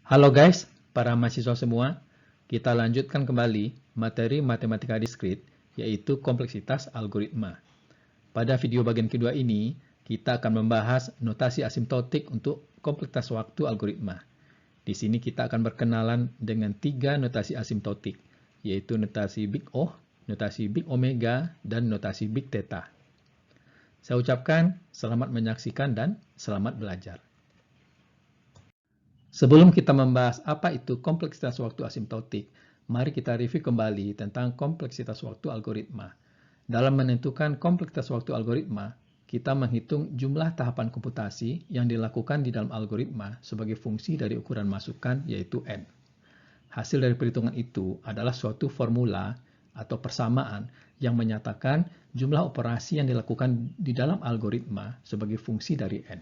Halo guys, para mahasiswa semua. Kita lanjutkan kembali materi matematika diskrit, yaitu kompleksitas algoritma. Pada video bagian kedua ini, kita akan membahas notasi asimptotik untuk kompleksitas waktu algoritma. Di sini kita akan berkenalan dengan 3 notasi asimptotik, yaitu notasi Big O, notasi Big Omega, dan notasi Big Theta. Saya ucapkan selamat menyaksikan dan selamat belajar. Sebelum kita membahas apa itu kompleksitas waktu asimptotik, mari kita review kembali tentang kompleksitas waktu algoritma. Dalam menentukan kompleksitas waktu algoritma, kita menghitung jumlah tahapan komputasi yang dilakukan di dalam algoritma sebagai fungsi dari ukuran masukan, yaitu n. Hasil dari perhitungan itu adalah suatu formula atau persamaan yang menyatakan jumlah operasi yang dilakukan di dalam algoritma sebagai fungsi dari n.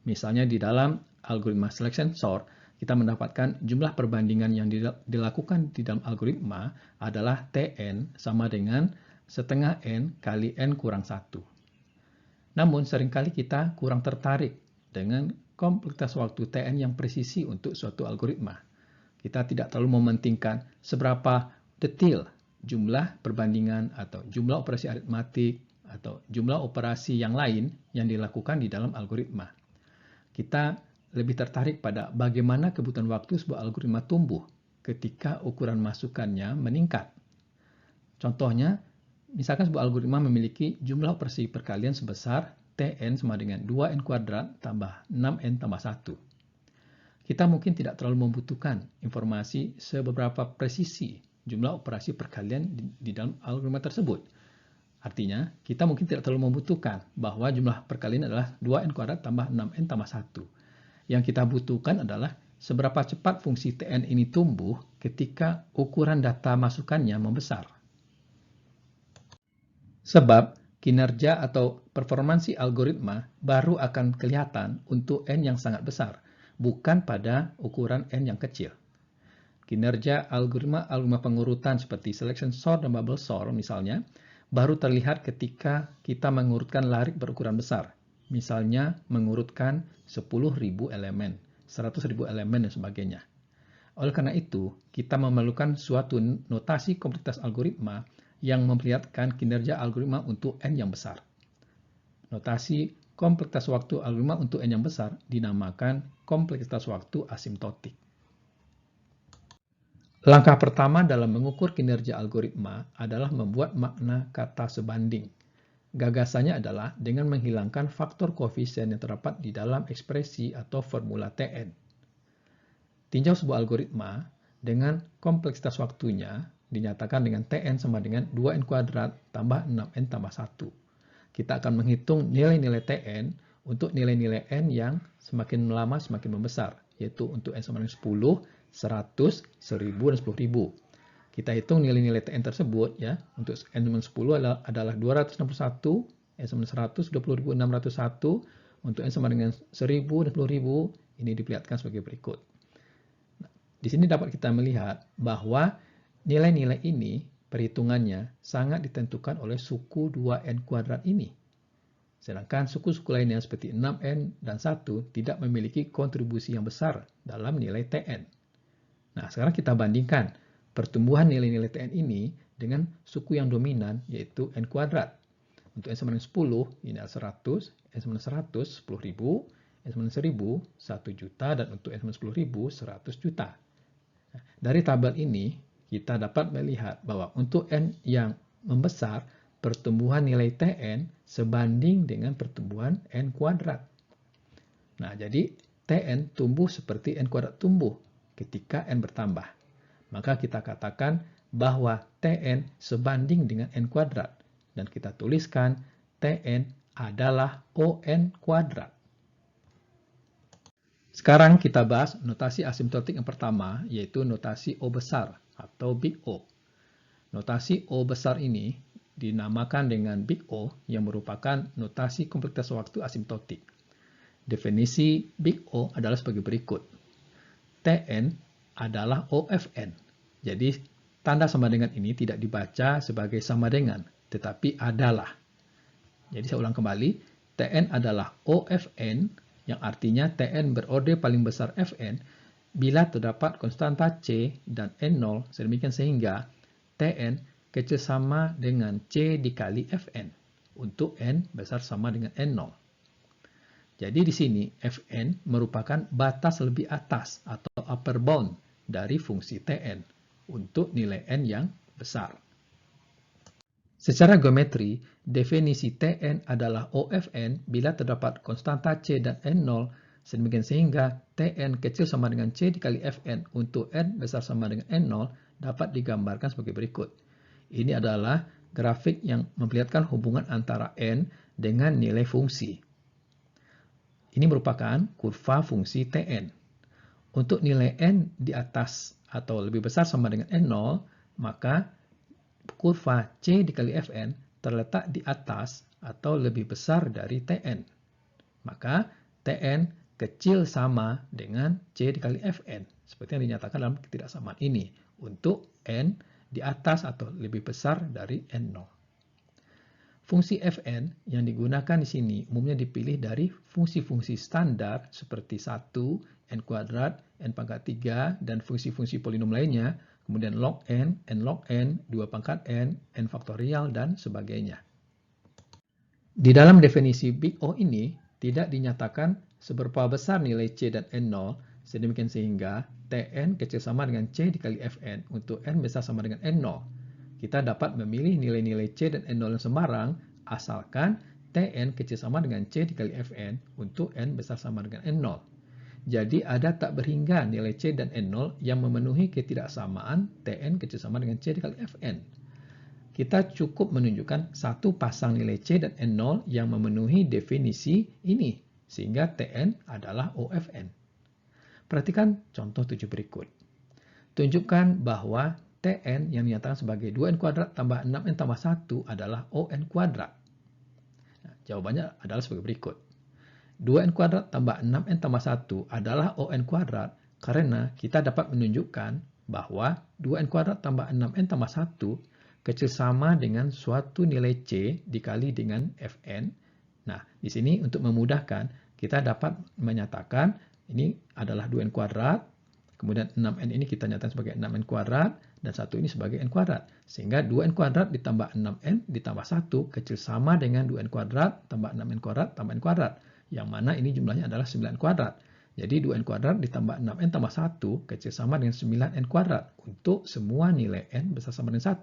Misalnya di dalam algoritma selection sort, kita mendapatkan jumlah perbandingan yang dilakukan di dalam algoritma adalah Tn sama dengan setengah n kali n kurang 1. Namun seringkali kita kurang tertarik dengan kompleksitas waktu Tn yang presisi untuk suatu algoritma. Kita tidak terlalu mementingkan seberapa detail jumlah perbandingan atau jumlah operasi aritmatik atau jumlah operasi yang lain yang dilakukan di dalam algoritma. Kita lebih tertarik pada bagaimana kebutuhan waktu sebuah algoritma tumbuh ketika ukuran masukannya meningkat. Contohnya, misalkan sebuah algoritma memiliki jumlah operasi perkalian sebesar Tn sama dengan 2n kuadrat tambah 6n tambah 1. Kita mungkin tidak terlalu membutuhkan informasi seberapa presisi jumlah operasi perkalian di dalam algoritma tersebut. Artinya, kita mungkin tidak terlalu membutuhkan bahwa jumlah perkalian adalah 2n kuadrat tambah 6n tambah 1. Yang kita butuhkan adalah seberapa cepat fungsi Tn ini tumbuh ketika ukuran data masukannya membesar. Sebab kinerja atau performansi algoritma baru akan kelihatan untuk n yang sangat besar, bukan pada ukuran n yang kecil. Kinerja algoritma pengurutan seperti selection sort dan bubble sort misalnya, baru terlihat ketika kita mengurutkan larik berukuran besar. Misalnya mengurutkan 10.000 elemen, 100.000 elemen, dan sebagainya. Oleh karena itu, kita memerlukan suatu notasi kompleksitas algoritma yang memperlihatkan kinerja algoritma untuk n yang besar. Notasi kompleksitas waktu algoritma untuk n yang besar dinamakan kompleksitas waktu asimptotik. Langkah pertama dalam mengukur kinerja algoritma adalah membuat makna kata sebanding. Gagasannya adalah dengan menghilangkan faktor koefisien yang terdapat di dalam ekspresi atau formula Tn. Tinjau sebuah algoritma dengan kompleksitas waktunya dinyatakan dengan Tn sama dengan 2n kuadrat tambah 6n tambah 1. Kita akan menghitung nilai-nilai Tn untuk nilai-nilai n yang semakin lama semakin membesar, yaitu untuk n sama dengan 10, 100, 1000, dan 10.000. Kita hitung nilai-nilai Tn tersebut ya. Untuk n sama 10 adalah 261, n sama 100, 20.601. Untuk n sama dengan 1000 dan 10.000 ini diperlihatkan sebagai berikut. Nah, di sini dapat kita melihat bahwa nilai-nilai ini perhitungannya sangat ditentukan oleh suku 2n kuadrat ini. Sedangkan suku-suku lainnya seperti 6n dan 1 tidak memiliki kontribusi yang besar dalam nilai Tn. Nah, sekarang kita bandingkan pertumbuhan nilai-nilai Tn ini dengan suku yang dominan, yaitu n kuadrat. Untuk n sama dengan 10, ini adalah 100, n sama dengan 100, 10.000, n sama dengan 1.000, 1 juta, dan untuk n sama dengan 10.000, 100 juta. Nah, dari tabel ini, kita dapat melihat bahwa untuk n yang membesar, pertumbuhan nilai Tn sebanding dengan pertumbuhan n kuadrat. Nah, jadi Tn tumbuh seperti n kuadrat tumbuh ketika n bertambah. Maka kita katakan bahwa Tn sebanding dengan n kuadrat. Dan kita tuliskan Tn adalah On kuadrat. Sekarang kita bahas notasi asimptotik yang pertama, yaitu notasi O besar atau Big O. Notasi O besar ini dinamakan dengan Big O yang merupakan notasi kompleksitas waktu asimptotik. Definisi Big O adalah sebagai berikut. Tn adalah OFN. Jadi, tanda sama dengan ini tidak dibaca sebagai sama dengan, tetapi adalah. Jadi, saya ulang kembali. Tn adalah OFN, yang artinya Tn berorde paling besar Fn, bila terdapat konstanta C dan N0 sedemikian sehingga Tn kecil sama dengan C dikali Fn untuk N besar sama dengan N0. Jadi di sini Fn merupakan batas lebih atas atau upper bound dari fungsi Tn untuk nilai N yang besar. Secara geometri, definisi Tn adalah OFN bila terdapat konstanta C dan N0 sedemikian sehingga Tn kecil sama dengan C dikali Fn untuk N besar sama dengan N0 dapat digambarkan sebagai berikut. Ini adalah grafik yang memperlihatkan hubungan antara N dengan nilai fungsi. Ini merupakan kurva fungsi Tn. Untuk nilai N di atas atau lebih besar sama dengan N0, maka kurva C dikali Fn terletak di atas atau lebih besar dari Tn. Maka Tn kecil sama dengan C dikali Fn, seperti yang dinyatakan dalam ketidaksamaan ini, untuk N di atas atau lebih besar dari N0. Fungsi Fn yang digunakan di sini umumnya dipilih dari fungsi-fungsi standar seperti 1, N kuadrat, N pangkat 3, dan fungsi-fungsi polinom lainnya, kemudian log N log N, 2 pangkat N faktorial, dan sebagainya. Di dalam definisi Big O ini, tidak dinyatakan seberapa besar nilai C dan N0, sedemikian sehingga Tn kecil sama dengan C dikali Fn untuk N besar sama dengan N0. Kita dapat memilih nilai-nilai C dan N0 yang sembarang, asalkan Tn kecil sama dengan C dikali Fn untuk N besar sama dengan N0. Jadi ada tak berhingga nilai C dan N0 yang memenuhi ketidaksamaan Tn kecil sama dengan C dikali Fn. Kita cukup menunjukkan satu pasang nilai C dan N0 yang memenuhi definisi ini, sehingga Tn adalah OFN. Perhatikan contoh 7 berikut. Tunjukkan bahwa Tn yang dinyatakan sebagai 2n kuadrat tambah 6n tambah 1 adalah On kuadrat. Nah, jawabannya adalah sebagai berikut. 2n kuadrat tambah 6n tambah 1 adalah On kuadrat karena kita dapat menunjukkan bahwa 2n kuadrat tambah 6n tambah 1 kecil sama dengan suatu nilai C dikali dengan Fn. Nah, di sini untuk memudahkan, kita dapat menyatakan ini adalah 2n kuadrat, kemudian 6n ini kita nyatakan sebagai 6n kuadrat, dan 1 ini sebagai n kuadrat. Sehingga 2n kuadrat ditambah 6n ditambah 1 kecil sama dengan 2n kuadrat tambah 6n kuadrat tambah n kuadrat. Yang mana ini jumlahnya adalah 9n kuadrat. Jadi 2n kuadrat ditambah 6n tambah 1 kecil sama dengan 9n kuadrat untuk semua nilai n besar sama dengan 1.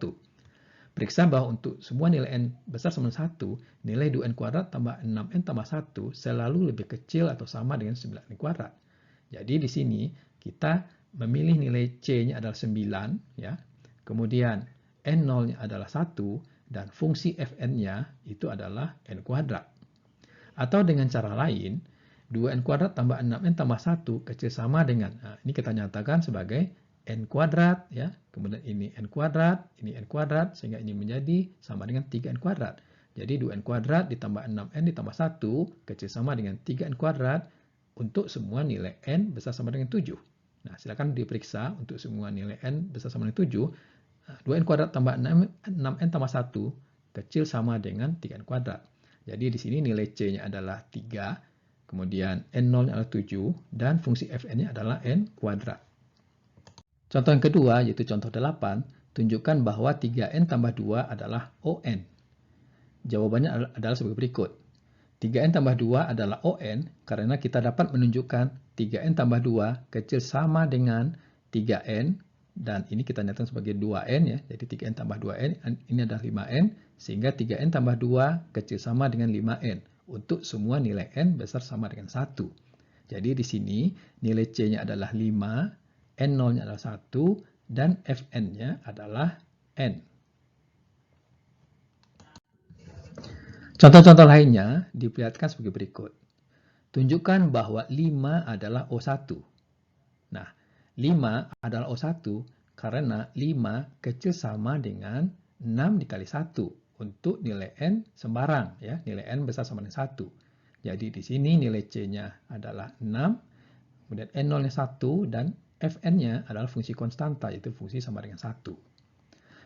Periksa bahwa untuk semua nilai n besar sama dengan 1, nilai 2n kuadrat tambah 6n tambah 1 selalu lebih kecil atau sama dengan 9n kuadrat. Jadi di sini kita memilih nilai C-nya adalah 9, ya. Kemudian N0-nya adalah 1, dan fungsi Fn-nya itu adalah n kuadrat. Atau dengan cara lain, 2n kuadrat tambah 6n tambah 1 kecil sama dengan, nah, ini kita nyatakan sebagai n kuadrat, ya. Kemudian ini n kuadrat, sehingga ini menjadi sama dengan 3n kuadrat. Jadi 2n kuadrat ditambah 6n ditambah 1 kecil sama dengan 3n kuadrat untuk semua nilai n besar sama dengan 7. Nah, silakan diperiksa untuk semua nilai n besar sama dengan 7. 2n kuadrat tambah 6n tambah 1 kecil sama dengan 3n kuadrat. Jadi di sini nilai C-nya adalah 3, kemudian N0-nya adalah 7, dan fungsi Fn-nya adalah n kuadrat. Contoh yang kedua, yaitu contoh 8, tunjukkan bahwa 3n tambah 2 adalah On. Jawabannya adalah sebagai berikut. 3n tambah 2 adalah On karena kita dapat menunjukkan 3n tambah 2 kecil sama dengan 3n, dan ini kita nyatakan sebagai 2n, ya. Jadi 3n tambah 2n, ini adalah 5n, sehingga 3n tambah 2 kecil sama dengan 5n untuk semua nilai n besar sama dengan 1. Jadi di sini nilai C-nya adalah 5, N0-nya adalah 1, dan Fn-nya adalah n. Contoh-contoh lainnya diperlihatkan sebagai berikut. Tunjukkan bahwa 5 adalah O1. Nah, 5 adalah O1 karena 5 kecil sama dengan 6 dikali 1 untuk nilai n sembarang, ya, nilai n besar sama dengan 1. Jadi di sini nilai C-nya adalah 6, kemudian N0-nya 1, dan Fn-nya adalah fungsi konstanta, yaitu fungsi sama dengan 1.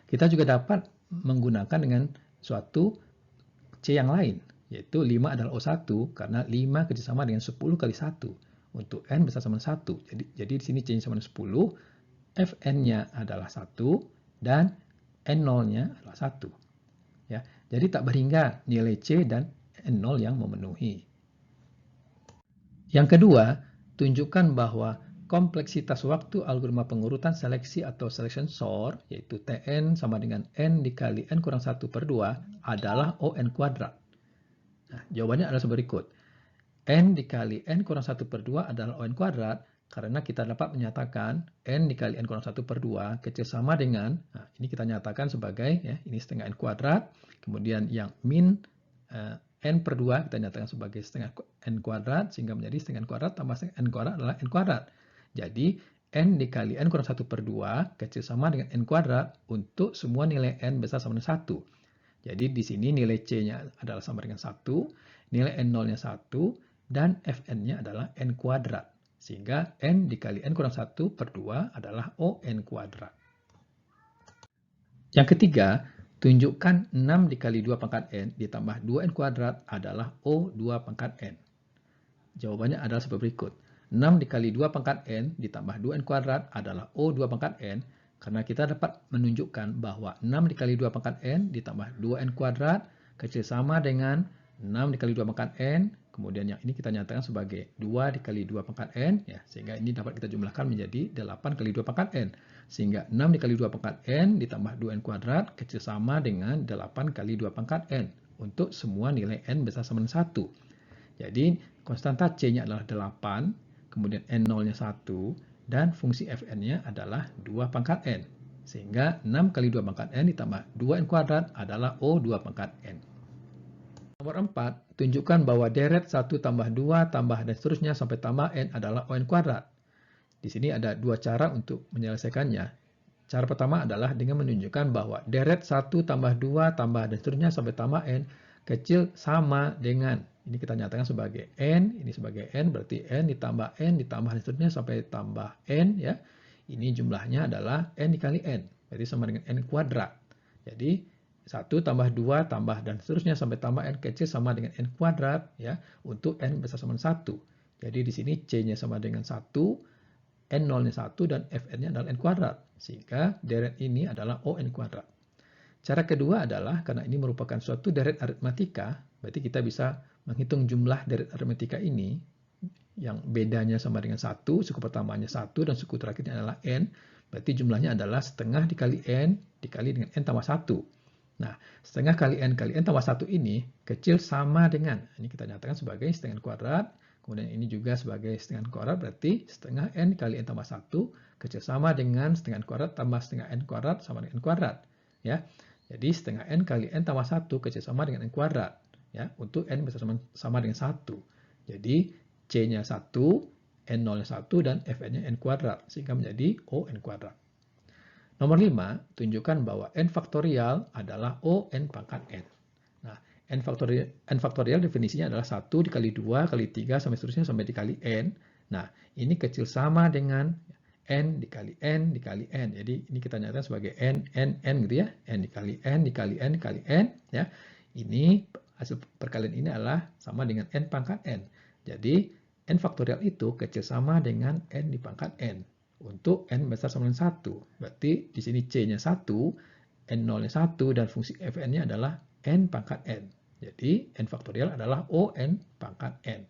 Kita juga dapat menggunakan dengan suatu C yang lain, yaitu 5 adalah O1 karena 5 kecil sama dengan 10 kali 1 untuk n besar sama dengan 1. Jadi di sini C-nya sama dengan 10, Fn-nya adalah 1, dan N0-nya adalah 1. Ya, jadi tak berhingga nilai C dan N0 yang memenuhi. Yang kedua, tunjukkan bahwa kompleksitas waktu algoritma pengurutan seleksi atau selection sort, yaitu Tn sama dengan N dikali N kurang 1 per 2, adalah On kuadrat. Nah, jawabannya adalah sebagai berikut. N dikali N kurang 1 per 2 adalah On kuadrat, karena kita dapat menyatakan N dikali N kurang 1 per 2 kecil sama dengan, nah, ini kita nyatakan sebagai, ya, ini setengah N kuadrat, kemudian yang min N per 2 kita nyatakan sebagai setengah N kuadrat, sehingga menjadi setengah N kuadrat tambah setengah N kuadrat adalah N kuadrat. Jadi, N dikali N kurang 1 per 2 kecil sama dengan N kuadrat untuk semua nilai N besar sama dengan 1. Jadi, di sini nilai C-nya adalah sama dengan 1, nilai N0-nya 1, dan Fn-nya adalah N kuadrat. Sehingga N dikali N kurang 1 per 2 adalah On kuadrat. Yang ketiga, tunjukkan 6 dikali 2 pangkat N ditambah 2N kuadrat adalah O2 pangkat N. Jawabannya adalah seperti berikut. 6 dikali 2 pangkat N ditambah 2N kuadrat adalah O2 pangkat N, karena kita dapat menunjukkan bahwa 6 dikali 2 pangkat N ditambah 2N kuadrat kecil sama dengan 6 dikali 2 pangkat N, kemudian yang ini kita nyatakan sebagai 2 dikali 2 pangkat N, ya, sehingga ini dapat kita jumlahkan menjadi 8 kali 2 pangkat N. Sehingga 6 dikali 2 pangkat N ditambah 2N kuadrat kecil sama dengan 8 kali 2 pangkat N untuk semua nilai N besar sama dengan 1. Jadi, konstanta C-nya adalah 8, kemudian N0-nya 1, dan fungsi Fn-nya adalah 2 pangkat N. Sehingga 6 kali 2 pangkat N ditambah 2N kuadrat adalah O2 pangkat N. Nomor 4, tunjukkan bahwa deret 1 tambah 2 tambah dan seterusnya sampai tambah N adalah On kuadrat. Di sini ada dua cara untuk menyelesaikannya. Cara pertama adalah dengan menunjukkan bahwa deret 1 tambah 2 tambah dan seterusnya sampai tambah N kecil sama dengan, ini kita nyatakan sebagai N, ini sebagai N, berarti N ditambah dan seterusnya sampai tambah N, ya. Ini jumlahnya adalah N dikali N, berarti sama dengan N kuadrat. Jadi 1 tambah 2 tambah dan seterusnya sampai tambah N kecil sama dengan N kuadrat, ya, untuk N besar sama dengan 1. Jadi di sini C-nya sama dengan 1, N0-nya 1, dan Fn-nya adalah N kuadrat. Sehingga deret ini adalah On kuadrat. Cara kedua adalah, karena ini merupakan suatu deret aritmatika, berarti kita bisa menghitung jumlah deret aritmatika ini, yang bedanya sama dengan 1, suku pertamanya 1, dan suku terakhirnya adalah N, berarti jumlahnya adalah setengah dikali N, dikali dengan N tambah 1. Nah, setengah kali N tambah 1 ini kecil sama dengan, ini kita nyatakan sebagai setengah N kuadrat, kemudian ini juga sebagai setengah N kuadrat, berarti setengah N kali N tambah 1 kecil sama dengan setengah N kuadrat tambah setengah N kuadrat sama dengan N kuadrat. Ya. Jadi setengah N kali N tambah 1 kecil sama dengan N kuadrat. Ya, untuk N besar sama dengan 1. Jadi C-nya 1, N0-nya 1, dan Fn-nya N kuadrat. Sehingga menjadi On kuadrat. Nomor 5, tunjukkan bahwa N faktorial adalah On pangkat N. Nah, N faktorial definisinya adalah 1 dikali 2 kali 3 sampai seterusnya sampai dikali N. Nah, ini kecil sama dengan N dikali N dikali N. Jadi ini kita nyatakan sebagai N gitu ya. N dikali N dikali N dikali N. Ya. Ini hasil perkalian ini adalah sama dengan N pangkat N. Jadi N faktorial itu kecil sama dengan N di pangkat N. Untuk N besar sama dengan 1. Berarti di sini C-nya 1, N0-nya 1, dan fungsi Fn-nya adalah N pangkat N. Jadi N faktorial adalah On pangkat N.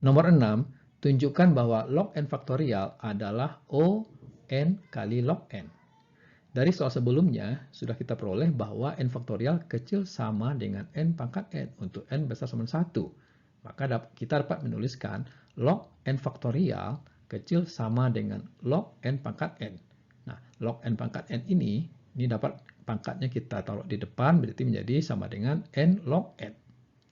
Nomor 6. Tunjukkan bahwa log N faktorial adalah On kali log N. Dari soal sebelumnya, sudah kita peroleh bahwa N faktorial kecil sama dengan N pangkat N untuk N besar sama dengan 1. Maka kita dapat menuliskan log N faktorial kecil sama dengan log N pangkat N. Nah, log N pangkat N ini dapat pangkatnya kita taruh di depan, berarti menjadi sama dengan N log N.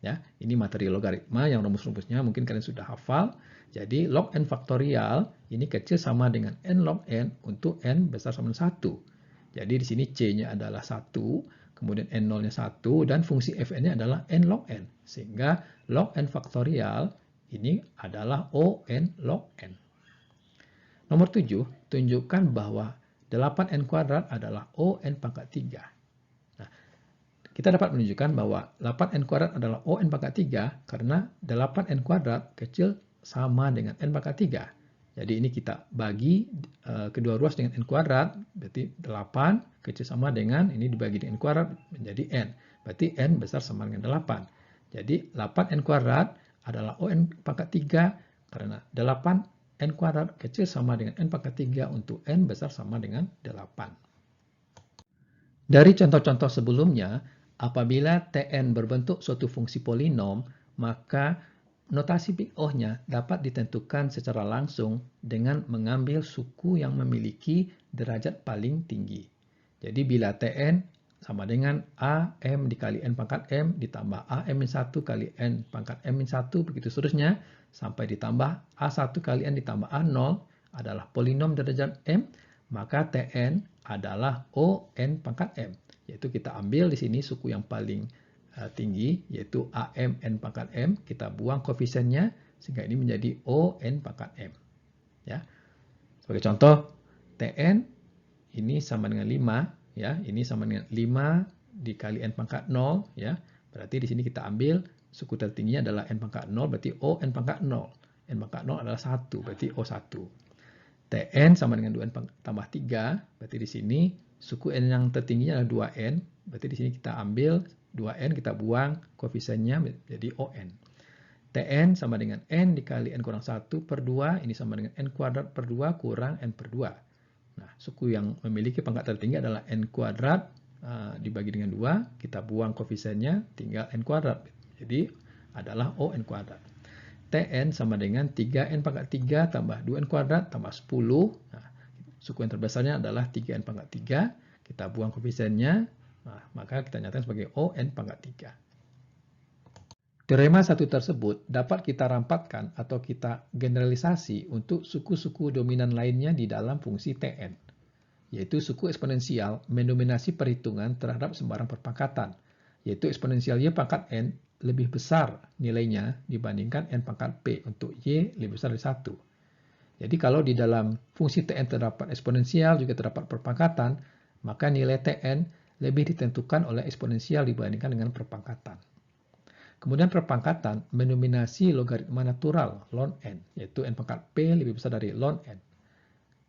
Ya, ini materi logaritma yang rumus-rumusnya mungkin kalian sudah hafal. Jadi log N faktorial ini kecil sama dengan N log N untuk N besar sama dengan 1. Jadi di sini C-nya adalah 1, kemudian N0-nya 1, dan fungsi Fn-nya adalah N log N. Sehingga log N faktorial ini adalah On log N. Nomor 7, tunjukkan bahwa 8N kuadrat adalah On pangkat 3. Kita dapat menunjukkan bahwa 8N kuadrat adalah On pangkat 3 karena 8N kuadrat kecil sama dengan n pangkat 3. Jadi ini kita bagi kedua ruas dengan n kuadrat, berarti 8 kecil sama dengan ini dibagi dengan n kuadrat menjadi n. Berarti n besar sama dengan 8. Jadi 8n kuadrat adalah ON pangkat 3 karena 8n kuadrat kecil sama dengan n pangkat 3 untuk n besar sama dengan 8. Dari contoh-contoh sebelumnya, apabila Tn berbentuk suatu fungsi polinom, maka notasi Big O-nya dapat ditentukan secara langsung dengan mengambil suku yang memiliki derajat paling tinggi. Jadi bila Tn sama dengan AM dikali N pangkat M ditambah AM-1 kali N pangkat M-1 begitu seterusnya sampai ditambah A1 kali N ditambah A0 adalah polinom derajat M, maka Tn adalah ON pangkat M. Yaitu kita ambil di sini suku yang paling tinggi yaitu AM N pangkat M, kita buang koefisiennya sehingga ini menjadi ON pangkat M. Ya. Sebagai contoh, Tn ini sama dengan 5, ya, ini sama dengan 5 dikali N pangkat 0, ya. Berarti di sini kita ambil suku tertingginya adalah N pangkat 0, berarti ON pangkat 0. N pangkat 0 adalah 1, berarti O1. Tn sama dengan 2N tambah 3, berarti di sini suku N yang tertingginya adalah 2N, berarti di sini kita ambil 2N, kita buang koefisiennya menjadi ON. Tn sama dengan N dikali N kurang 1 per 2, ini sama dengan N kuadrat per 2 kurang N per 2. Nah, suku yang memiliki pangkat tertinggi adalah N kuadrat dibagi dengan 2, kita buang koefisiennya, tinggal N kuadrat. Jadi adalah ON kuadrat. Tn sama dengan 3N pangkat 3 tambah 2N kuadrat tambah 10. Nah, suku yang terbesarnya adalah 3N pangkat 3, kita buang koefisiennya, nah, maka kita nyatakan sebagai ON pangkat 3. Teorema 1 tersebut dapat kita rampatkan atau kita generalisasi untuk suku-suku dominan lainnya di dalam fungsi Tn, yaitu suku eksponensial mendominasi perhitungan terhadap sembarang perpangkatan, yaitu eksponensial y pangkat n lebih besar nilainya dibandingkan n pangkat p untuk y lebih besar dari 1. Jadi kalau di dalam fungsi Tn terdapat eksponensial juga terdapat perpangkatan, maka nilai Tn lebih ditentukan oleh eksponensial dibandingkan dengan perpangkatan. Kemudian perpangkatan mendominasi logaritma natural ln n, yaitu n pangkat p lebih besar dari ln n.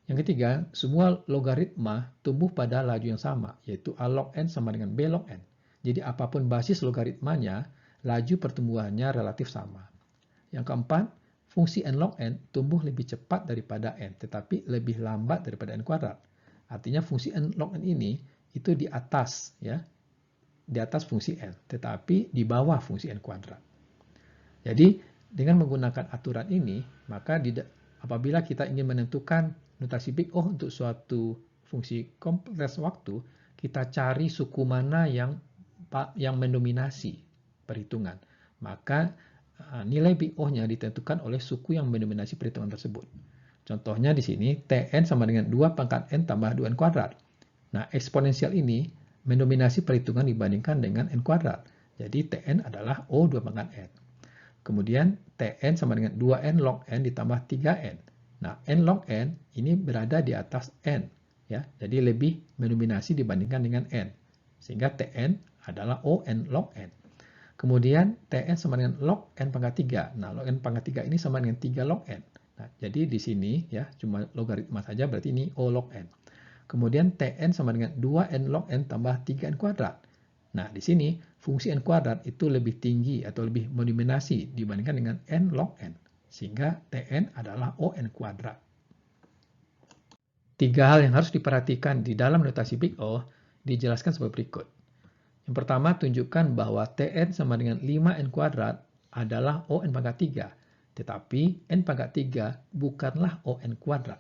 Yang ketiga, semua logaritma tumbuh pada laju yang sama, yaitu a log n sama dengan b log n. Jadi apapun basis logaritmanya, laju pertumbuhannya relatif sama. Yang keempat, fungsi n log n tumbuh lebih cepat daripada n, tetapi lebih lambat daripada n kuadrat. Artinya fungsi n log n ini itu di atas, ya, di atas fungsi n, tetapi di bawah fungsi n kuadrat. Jadi dengan menggunakan aturan ini, maka apabila kita ingin menentukan notasi Big O untuk suatu fungsi kompleks waktu, kita cari suku mana yang mendominasi perhitungan. Maka nilai Big O-nya ditentukan oleh suku yang mendominasi perhitungan tersebut. Contohnya di sini Tn sama dengan 2 pangkat n tambah 2n kuadrat. Nah, eksponensial ini mendominasi perhitungan dibandingkan dengan n kuadrat. Jadi Tn adalah O2 pangkat n. Kemudian Tn sama dengan 2n log n ditambah 3n. Nah, n log n ini berada di atas n, ya. Jadi lebih mendominasi dibandingkan dengan n. Sehingga Tn adalah On log n. Kemudian Tn sama dengan log n pangkat 3. Nah, log n pangkat 3 ini sama dengan 3 log n. Nah, jadi di sini ya cuma logaritma saja, berarti ini O log n. Kemudian Tn sama dengan 2n log n tambah 3n kuadrat. Nah, di sini fungsi n kuadrat itu lebih tinggi atau lebih mendominasi dibandingkan dengan n log n. Sehingga Tn adalah On kuadrat. 3 hal yang harus diperhatikan di dalam notasi Big O dijelaskan sebagai berikut. Yang pertama, tunjukkan bahwa Tn sama dengan 5n kuadrat adalah On pangkat 3. Tetapi n pangkat 3 bukanlah On kuadrat.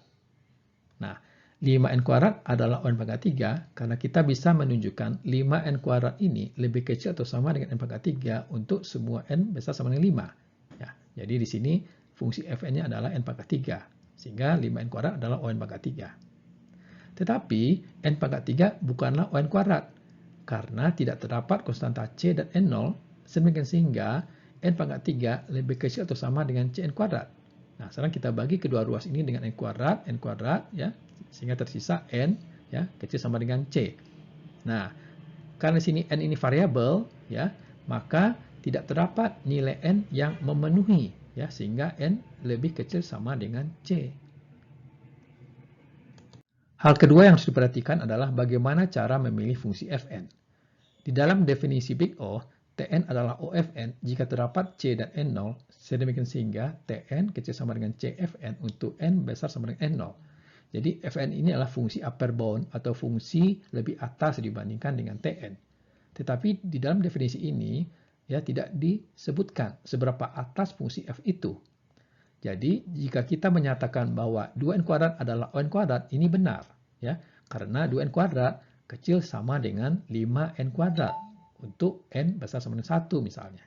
Nah, 5n kuadrat adalah On pangkat 3 karena kita bisa menunjukkan 5n kuadrat ini lebih kecil atau sama dengan n pangkat 3 untuk semua n besar sama dengan 5. Ya, jadi di sini fungsi fn-nya adalah n pangkat 3. Sehingga 5n kuadrat adalah On pangkat 3. Tetapi n pangkat 3 bukanlah On kuadrat karena tidak terdapat konstanta c dan n0 sehingga n pangkat 3 lebih kecil atau sama dengan cn kuadrat. Nah, sekarang kita bagi kedua ruas ini dengan n kuadrat, ya, sehingga tersisa n, ya, kecil sama dengan c. Nah, karena di sini n ini variabel, ya, maka tidak terdapat nilai n yang memenuhi ya, sehingga n lebih kecil sama dengan c. Hal kedua yang harus diperhatikan adalah bagaimana cara memilih fungsi fn. Di dalam definisi Big O, Tn adalah OFN jika terdapat C dan N0, sedemikian sehingga Tn kecil sama dengan CFN untuk N besar sama dengan N0. Jadi Fn ini adalah fungsi upper bound atau fungsi lebih atas dibandingkan dengan Tn. Tetapi di dalam definisi ini ya tidak disebutkan seberapa atas fungsi f itu. Jadi jika kita menyatakan bahwa 2n kuadrat adalah on kuadrat, ini benar ya, karena 2n kuadrat kecil sama dengan 5n kuadrat untuk n besar sama dengan 1 misalnya.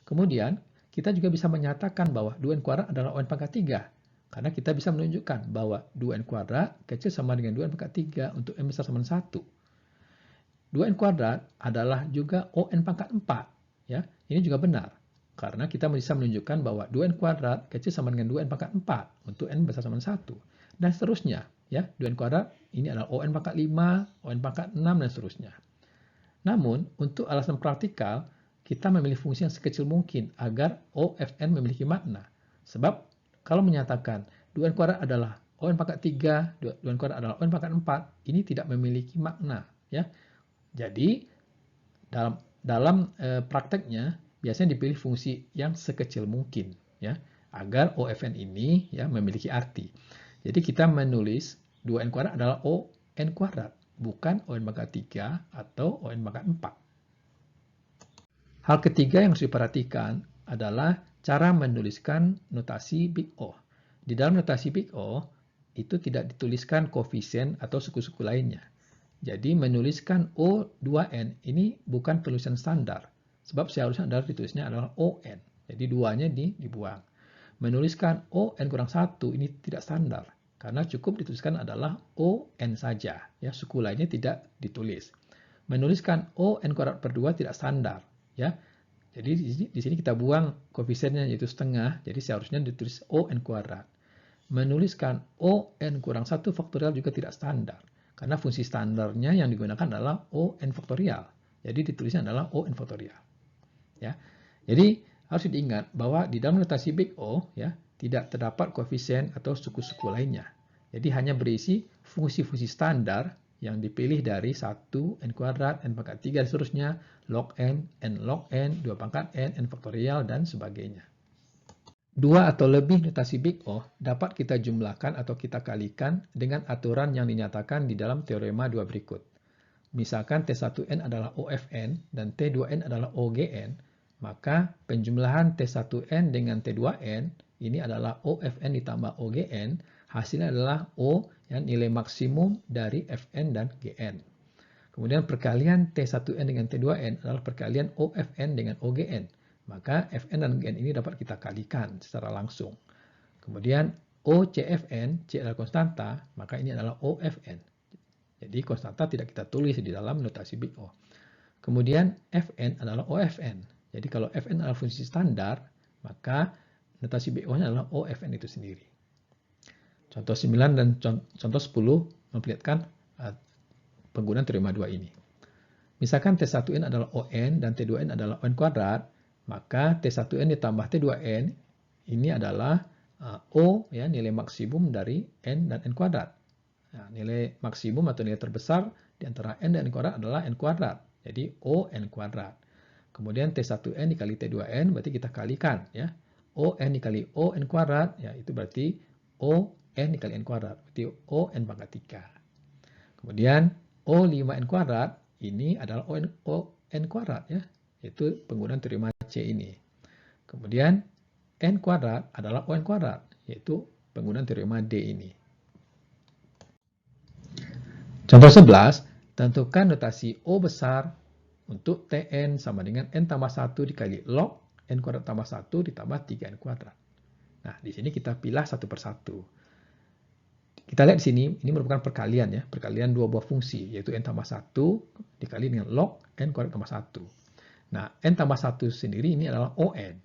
Kemudian kita juga bisa menyatakan bahwa 2n kuadrat adalah on pangkat 3 karena kita bisa menunjukkan bahwa 2n kuadrat kecil sama dengan 2n pangkat 3 untuk n besar sama dengan 1. 2n kuadrat adalah juga on pangkat 4 ya. Ini juga benar. Karena kita bisa menunjukkan bahwa 2n kuadrat kecil sama dengan 2n pangkat 4 untuk n besar sama dengan 1. Dan seterusnya. Ya, 2n kuadrat ini adalah on pangkat 5, on pangkat 6, dan seterusnya. Namun, untuk alasan praktikal, kita memilih fungsi yang sekecil mungkin agar OFN memiliki makna. Sebab, kalau menyatakan 2n kuadrat adalah on pangkat 3, 2n kuadrat adalah on pangkat 4, ini tidak memiliki makna. Ya. Jadi, dalam prakteknya, biasanya dipilih fungsi yang sekecil mungkin ya agar OFN ini ya memiliki arti. Jadi kita menulis 2n kuadrat adalah on kuadrat, bukan on pangkat 3 atau on pangkat 4. Hal ketiga yang harus diperhatikan adalah cara menuliskan notasi Big O. Di dalam notasi Big O itu tidak dituliskan koefisien atau suku-suku lainnya. Jadi menuliskan O2n ini bukan tulisan standar. Sebab seharusnya ditulisnya adalah ON. Jadi duanya dibuang. Menuliskan ON kurang 1 ini tidak standar. Karena cukup dituliskan adalah ON saja. Ya, suku lainnya tidak ditulis. Menuliskan ON kuadrat per 2 tidak standar. Ya. Jadi di sini kita buang koefisiennya yaitu setengah. Jadi seharusnya ditulis ON kuadrat. Menuliskan ON kurang 1 faktorial juga tidak standar. Karena fungsi standarnya yang digunakan adalah ON faktorial. Jadi ditulisnya adalah ON faktorial. Ya. Jadi harus diingat bahwa di dalam notasi Big O ya tidak terdapat koefisien atau suku-suku lainnya. Jadi hanya berisi fungsi-fungsi standar yang dipilih dari 1, n kuadrat, n pangkat 3 dan seterusnya, log n log n, 2 pangkat n faktorial dan sebagainya. Dua atau lebih notasi Big O dapat kita jumlahkan atau kita kalikan dengan aturan yang dinyatakan di dalam teorema 2 berikut. Misalkan T1n adalah OFN dan T2n adalah OGN, maka penjumlahan T1n dengan T2n ini adalah OFN ditambah OGN, hasilnya adalah O yang nilai maksimum dari Fn dan Gn. Kemudian perkalian T1n dengan T2n adalah perkalian OFN dengan OGN, maka Fn dan Gn ini dapat kita kalikan secara langsung. Kemudian OCFN, C adalah konstanta, maka ini adalah OFN. Jadi konstanta tidak kita tulis di dalam notasi Big O. Kemudian Fn adalah OFN. Jadi kalau Fn adalah fungsi standar, maka notasi Big O-nya adalah OFN itu sendiri. Contoh 9 dan contoh 10 memperlihatkan penggunaan teorema 2 ini. Misalkan T1n adalah ON dan T2n adalah ON kuadrat, maka T1n ditambah T2n ini adalah O ya, nilai maksimum dari N dan N kuadrat. Nah, nilai maksimum atau nilai terbesar di antara N dan N kuadrat adalah N kuadrat. Jadi ON kuadrat. Kemudian T1n dikali T2n berarti kita kalikan ya. ON dikali ON kuadrat ya itu berarti ON dikali N kuadrat. Berarti ON pangkat 3. Kemudian O5n kuadrat ini adalah ON kuadrat ya. Yaitu penggunaan teorema C ini. Kemudian N kuadrat adalah ON kuadrat yaitu penggunaan teorema D ini. Contoh 11, tentukan notasi O besar untuk Tn sama dengan n tambah 1 dikali log n kuadrat tambah 1 ditambah 3n kuadrat. Nah, di sini kita pilih satu persatu. Kita lihat di sini, ini merupakan perkalian ya, perkalian dua buah fungsi, yaitu n tambah 1 dikali dengan log n kuadrat tambah 1. Nah, n tambah 1 sendiri ini adalah on.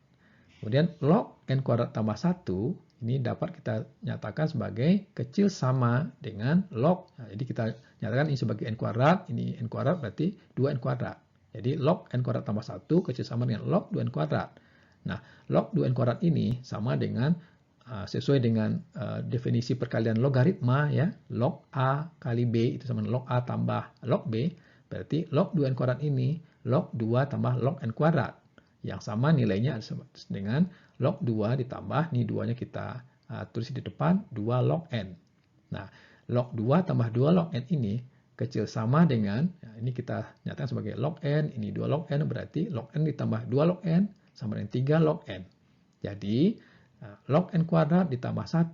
Kemudian log n kuadrat tambah 1 ini dapat kita nyatakan sebagai kecil sama dengan log. Nah, jadi kita nyatakan ini sebagai n kuadrat, ini n kuadrat berarti 2n kuadrat. Jadi log n kuadrat tambah 1 kecil sama dengan log 2n kuadrat. Nah, log 2n kuadrat ini sama dengan sesuai dengan definisi perkalian logaritma ya, log A kali B itu sama dengan log A tambah log B, berarti log 2n kuadrat ini log 2 tambah log n kuadrat. Yang sama nilainya dengan log 2 ditambah, nih 2-nya kita tulis di depan, 2 log n. Nah, log 2 tambah 2 log n ini kecil sama dengan, ini kita nyatakan sebagai log n, ini 2 log n, berarti log n ditambah 2 log n sama dengan 3 log n. Jadi, log n kuadrat ditambah 1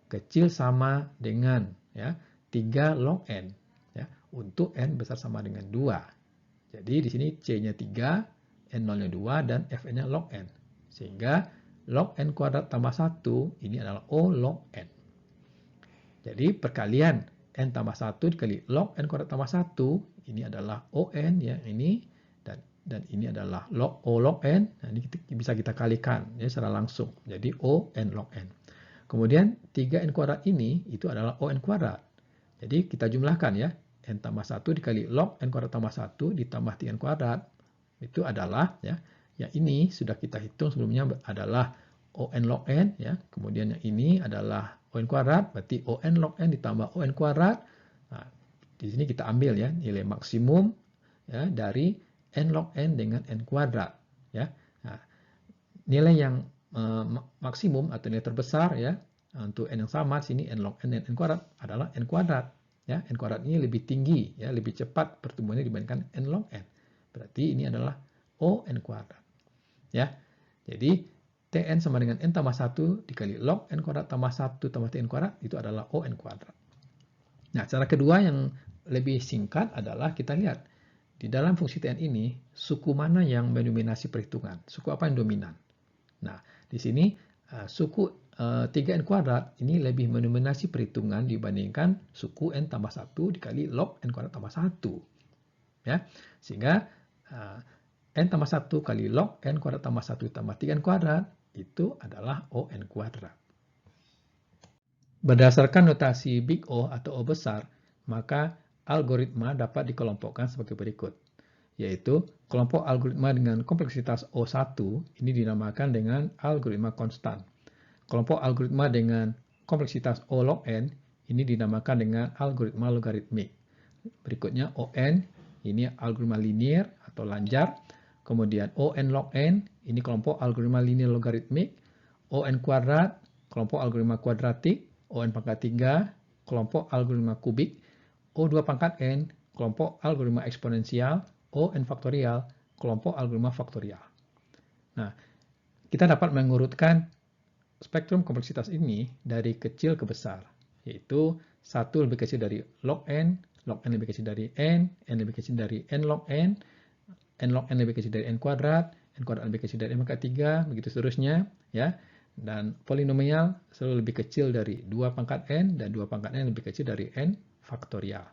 kecil sama dengan ya 3 log n ya, untuk n besar sama dengan 2. Jadi di sini c-nya 3, n0-nya 2 dan fn-nya log n. Sehingga log n kuadrat tambah 1 ini adalah O log n. Jadi perkalian n tambah 1 dikali log n kuadrat tambah 1 ini adalah ON ya, ini dan ini adalah log O log n. Nah, ini bisa kita kalikan ya secara langsung. Jadi O n log n. Kemudian 3n kuadrat ini itu adalah ON kuadrat. Jadi kita jumlahkan ya. N tambah 1 dikali log n kuadrat tambah 1 ditambah 3n kuadrat. Itu adalah ya. Yang ini sudah kita hitung sebelumnya adalah ON log n ya. Kemudian yang ini adalah ON kuadrat, berarti ON log n ditambah ON kuadrat. Nah, di sini kita ambil ya nilai maksimum ya dari n log n dengan n kuadrat ya. Nah, nilai yang maksimum atau nilai terbesar ya untuk n yang sama sini n log n dan n kuadrat adalah n kuadrat ya. N kuadrat ini lebih tinggi ya, lebih cepat pertumbuhannya dibandingkan n log n. Berarti ini adalah O n kuadrat ya. Jadi Tn sama dengan n tambah 1 dikali log n kuadrat tambah 1 tambah Tn kuadrat itu adalah O n kuadrat. Nah, cara kedua yang lebih singkat adalah kita lihat di dalam fungsi Tn ini, suku mana yang mendominasi perhitungan? Suku apa yang dominan? Nah, di sini suku 3n kuadrat ini lebih mendominasi perhitungan dibandingkan suku n tambah 1 dikali log n kuadrat tambah 1. Ya, sehingga n tambah 1 kali log n kuadrat tambah 1 tambah 3n kuadrat itu adalah ON kuadrat. Berdasarkan notasi big O atau O besar, maka algoritma dapat dikelompokkan sebagai berikut, yaitu kelompok algoritma dengan kompleksitas O1 ini dinamakan dengan algoritma konstan. Kelompok algoritma dengan kompleksitas O log n ini dinamakan dengan algoritma logaritmik. Berikutnya ON, ini algoritma linear atau lanjar. Kemudian ON log n, ini kelompok algoritma linear logaritmik. ON kuadrat, kelompok algoritma kuadratik. ON pangkat 3, kelompok algoritma kubik. O2 pangkat n, kelompok algoritma eksponensial. ON faktorial, kelompok algoritma faktorial. Nah, kita dapat mengurutkan spektrum kompleksitas ini dari kecil ke besar, yaitu 1 lebih kecil dari log n lebih kecil dari n lebih kecil dari n log n log n lebih kecil dari n kuadrat lebih kecil dari n pangkat 3, begitu seterusnya, ya. Dan polinomial selalu lebih kecil dari 2 pangkat n dan 2 pangkat n lebih kecil dari n faktorial.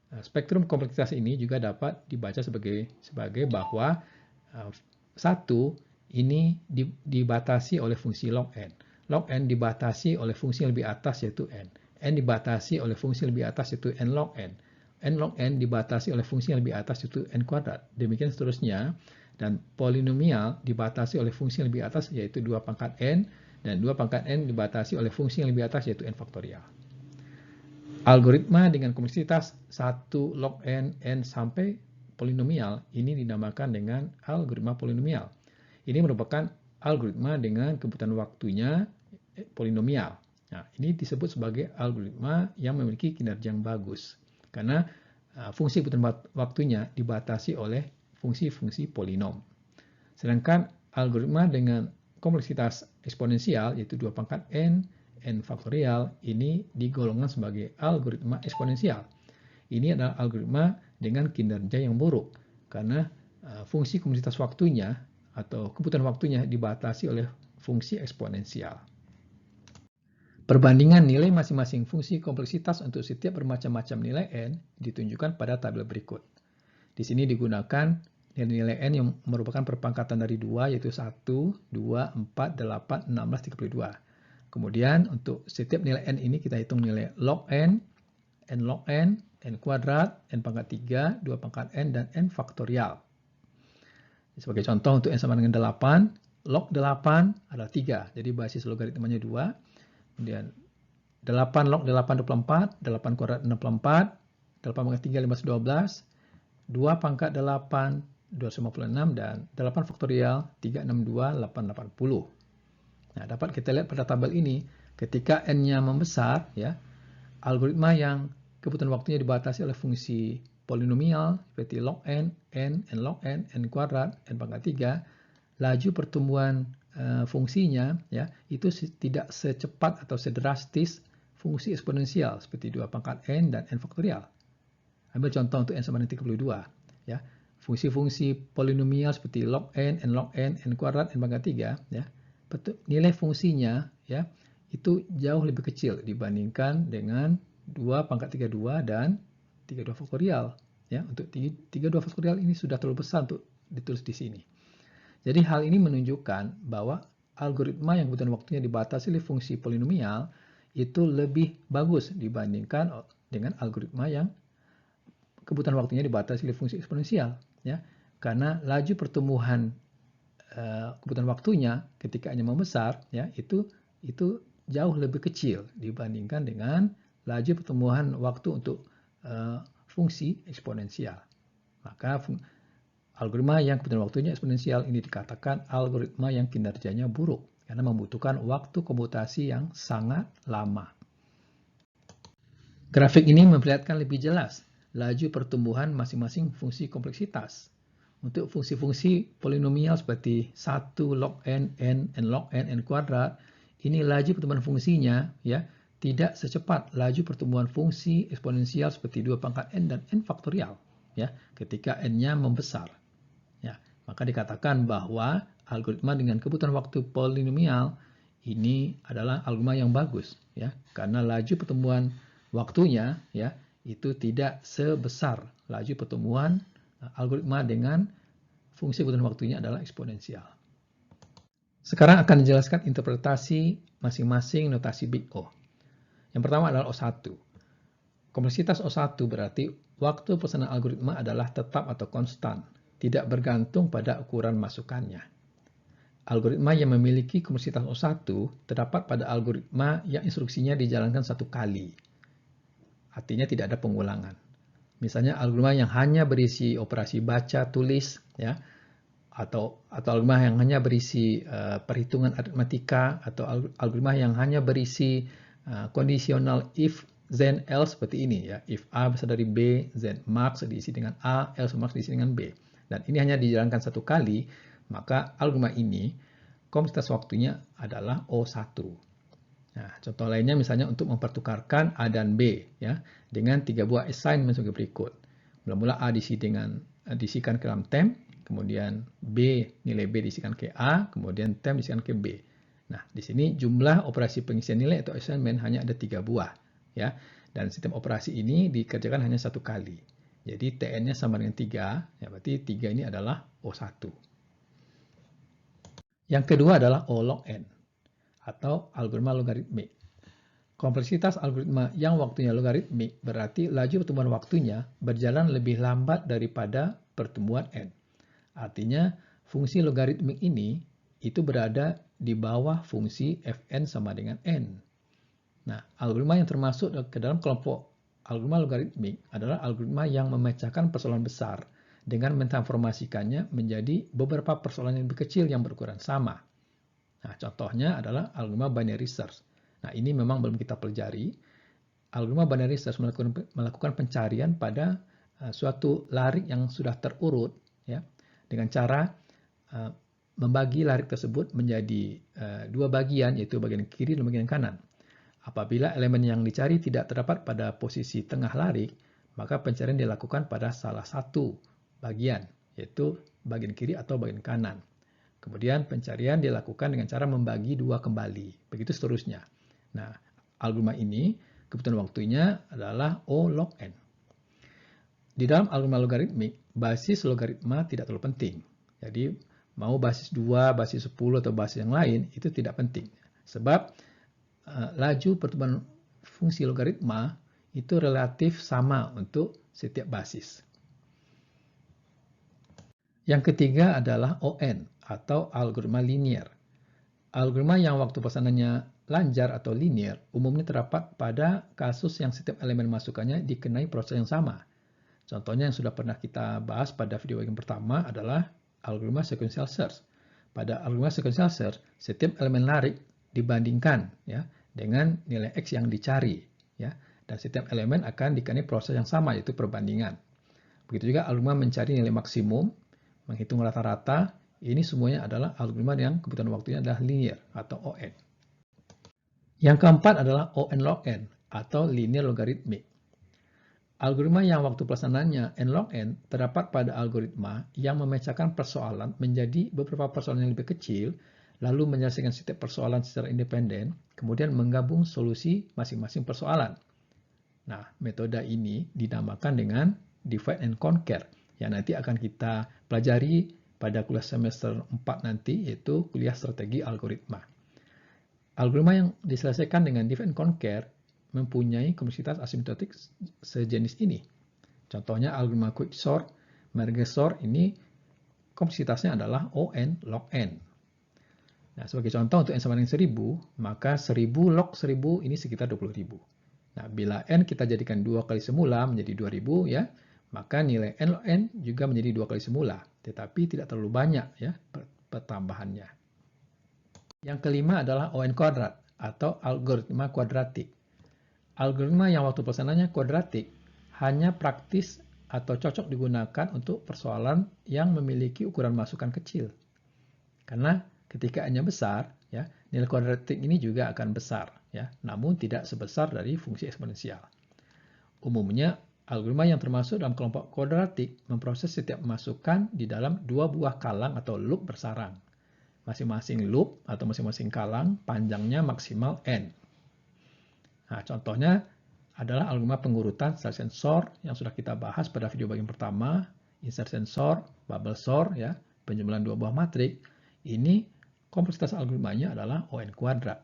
Nah, spektrum kompleksitas ini juga dapat dibaca sebagai bahwa 1 ini dibatasi oleh fungsi log n. Log n dibatasi oleh fungsi yang lebih atas yaitu n. N dibatasi oleh fungsi yang lebih atas yaitu n log n. N log n dibatasi oleh fungsi yang lebih atas yaitu n kuadrat. Demikian seterusnya. Dan polinomial dibatasi oleh fungsi yang lebih atas yaitu 2 pangkat n. Dan 2 pangkat n dibatasi oleh fungsi yang lebih atas yaitu n faktorial. Algoritma dengan kompleksitas 1 log n sampai polinomial ini dinamakan dengan algoritma polinomial. Ini merupakan algoritma dengan kebutuhan waktunya polinomial. Nah, ini disebut sebagai algoritma yang memiliki kinerja yang bagus karena fungsi kebutuhan waktunya dibatasi oleh fungsi-fungsi polinom. Sedangkan algoritma dengan kompleksitas eksponensial yaitu 2 pangkat n faktorial ini digolongkan sebagai algoritma eksponensial. Ini adalah algoritma dengan kinerja yang buruk karena fungsi kompleksitas waktunya atau kebutuhan waktunya dibatasi oleh fungsi eksponensial. Perbandingan nilai masing-masing fungsi kompleksitas untuk setiap bermacam-macam nilai n ditunjukkan pada tabel berikut. Di sini digunakan nilai-nilai n yang merupakan perpangkatan dari 2 yaitu 1, 2, 4, 8, 16, 32. Kemudian untuk setiap nilai n ini kita hitung nilai log n log n kuadrat, n pangkat 3, 2 pangkat n, dan n faktorial. Sebagai contoh untuk n sama dengan 8, log 8 adalah 3. Jadi basis logaritmanya 2. Kemudian 8 log 8 24, 8 kuadrat 64, 8 pangkat 3 1512, 2 pangkat 8 256, dan 8 faktorial 362 880. Nah, dapat kita lihat pada tabel ini, ketika n-nya membesar, ya, algoritma yang kebutuhan waktunya dibatasi oleh fungsi polinomial seperti log n, n log n kuadrat, n pangkat 3, laju pertumbuhan fungsinya, ya, itu tidak secepat atau sedrastis fungsi eksponensial seperti 2 pangkat n dan n faktorial. Ambil contoh untuk n sama dengan 32. Ya. Fungsi-fungsi polinomial seperti log n log n kuadrat, n pangkat 3, ya, nilai fungsinya, ya, itu jauh lebih kecil dibandingkan dengan 2 pangkat 32 dan 32 faktorial. Ya, untuk 32 faktorial ini sudah terlalu besar untuk ditulis di sini. Jadi hal ini menunjukkan bahwa algoritma yang kebutuhan waktunya dibatasi oleh fungsi polinomial itu lebih bagus dibandingkan dengan algoritma yang kebutuhan waktunya dibatasi oleh fungsi eksponensial, ya, karena laju pertumbuhan kebutuhan waktunya ketika n-nya membesar, ya, itu jauh lebih kecil dibandingkan dengan laju pertumbuhan waktu untuk fungsi eksponensial. Maka algoritma yang kebutuhan waktunya eksponensial ini dikatakan algoritma yang kinerjanya buruk karena membutuhkan waktu komputasi yang sangat lama. Grafik ini memperlihatkan lebih jelas laju pertumbuhan masing-masing fungsi kompleksitas. Untuk fungsi-fungsi polinomial seperti 1 log n log n kuadrat, ini laju pertumbuhan fungsinya, ya, tidak secepat laju pertumbuhan fungsi eksponensial seperti 2 pangkat n dan n faktorial, ya, ketika n-nya membesar. Ya, maka dikatakan bahwa algoritma dengan kebutuhan waktu polinomial ini adalah algoritma yang bagus, ya, karena laju pertumbuhan waktunya, ya, itu tidak sebesar laju pertumbuhan algoritma dengan fungsi kebutuhan waktunya adalah eksponensial. Sekarang akan dijelaskan interpretasi masing-masing notasi big O. Yang pertama adalah O1. Kompleksitas O1 berarti waktu pelaksanaan algoritma adalah tetap atau konstan, tidak bergantung pada ukuran masukannya. Algoritma yang memiliki kompleksitas O1 terdapat pada algoritma yang instruksinya dijalankan satu kali. Artinya tidak ada pengulangan. Misalnya algoritma yang hanya berisi operasi baca tulis, ya, atau algoritma yang hanya berisi perhitungan aritmatika, atau algoritma yang hanya berisi kondisional if then else seperti ini, ya, if A besar dari B, then max diisi dengan A, else max diisi dengan B. Dan ini hanya dijalankan satu kali, maka algoritma ini kompleksitas waktunya adalah O1. Nah, contoh lainnya misalnya untuk mempertukarkan A dan B, ya, dengan 3 buah assignment sebagai berikut. Mula-mula A diisikan ke dalam temp, kemudian nilai B diisikan ke A, kemudian temp diisikan ke B. Nah, di sini jumlah operasi pengisian nilai atau assignment hanya ada 3 buah, ya. Dan sistem operasi ini dikerjakan hanya satu kali. Jadi TN-nya sama dengan 3, ya, berarti 3 ini adalah O1. Yang kedua adalah O log n, atau algoritma logaritmik. Kompleksitas algoritma yang waktunya logaritmik berarti laju pertumbuhan waktunya berjalan lebih lambat daripada pertumbuhan n. Artinya, fungsi logaritmik ini itu berada di bawah fungsi fn sama dengan n. Nah, algoritma yang termasuk ke dalam kelompok algoritma logaritmik adalah algoritma yang memecahkan persoalan besar dengan mentransformasikannya menjadi beberapa persoalan yang lebih kecil yang berukuran sama. Nah, contohnya adalah algoritma binary search. Nah, ini memang belum kita pelajari. Algoritma binary search melakukan pencarian pada suatu larik yang sudah terurut, ya, dengan cara membagi larik tersebut menjadi dua bagian, yaitu bagian kiri dan bagian kanan. Apabila elemen yang dicari tidak terdapat pada posisi tengah larik, maka pencarian dilakukan pada salah satu bagian, yaitu bagian kiri atau bagian kanan. Kemudian pencarian dilakukan dengan cara membagi dua kembali, begitu seterusnya. Nah, algoritma ini kebutuhan waktunya adalah O log n. Di dalam algoritma logaritmik, basis logaritma tidak terlalu penting. Jadi, mau basis 2, basis 10, atau basis yang lain, itu tidak penting. Sebab, laju pertumbuhan fungsi logaritma itu relatif sama untuk setiap basis. Yang ketiga adalah ON atau algoritma linear. Algoritma yang waktu pelaksanaannya lancar atau linear umumnya terdapat pada kasus yang setiap elemen masukannya dikenai proses yang sama. Contohnya yang sudah pernah kita bahas pada video yang pertama adalah algoritma sequential search. Pada algoritma sequential search, setiap elemen larik dibandingkan ya dengan nilai X yang dicari ya, dan setiap elemen akan dikenai proses yang sama yaitu perbandingan. Begitu juga algoritma mencari nilai maksimum, menghitung rata-rata, ini semuanya adalah algoritma yang kebutuhan waktunya adalah linear atau ON. Yang keempat adalah ON log N atau linear logarithmic. Algoritma yang waktu pelaksanaannya n log n terdapat pada algoritma yang memecahkan persoalan menjadi beberapa persoalan yang lebih kecil, lalu menyelesaikan setiap persoalan secara independen, kemudian menggabung solusi masing-masing persoalan. Nah, metode ini dinamakan dengan divide and conquer, yang nanti akan kita pelajari pada kuliah semester 4 nanti, yaitu kuliah strategi algoritma. Algoritma yang diselesaikan dengan divide and conquer mempunyai kompleksitas asimptotik sejenis ini. Contohnya algoritma quicksort, merge sort ini kompleksitasnya adalah ON log N. Nah, sebagai contoh untuk N sama dengan 1000, maka 1000 log 1000 ini sekitar 20.000. Nah, bila N kita jadikan 2 kali semula menjadi 2000 ya, maka nilai N log N juga menjadi 2 kali semula, tetapi tidak terlalu banyak ya pertambahannya. Yang kelima adalah ON kuadrat atau algoritma kuadratik. Algoritma yang waktu pelaksanaannya kuadratik hanya praktis atau cocok digunakan untuk persoalan yang memiliki ukuran masukan kecil. Karena ketika N-nya besar, ya, nilai kuadratik ini juga akan besar, ya, namun tidak sebesar dari fungsi eksponensial. Umumnya, algoritma yang termasuk dalam kelompok kuadratik memproses setiap masukan di dalam dua buah kalang atau loop bersarang. Masing-masing loop atau masing-masing kalang panjangnya maksimal N. Nah, contohnya adalah algoritma pengurutan insertion sort yang sudah kita bahas pada video bagian pertama, insertion sort, bubble sort, ya, penjumlahan dua buah matrik. Ini kompleksitas algoritmanya adalah ON kuadrat.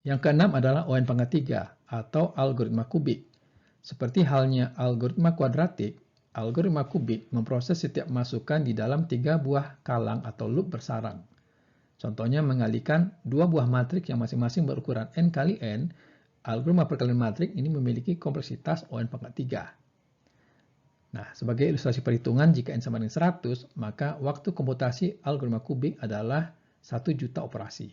Yang keenam adalah ON pangkat 3 atau algoritma kubik. Seperti halnya algoritma kuadratik, algoritma kubik memproses setiap masukan di dalam 3 buah kalang atau loop bersarang. Contohnya mengalihkan dua buah matrik yang masing-masing berukuran n kali n, algoritma perkalian matrik ini memiliki kompleksitas ON pangkat 3. Nah, sebagai ilustrasi perhitungan, jika n sama dengan 100, maka waktu komputasi algoritma kubik adalah 1 juta operasi.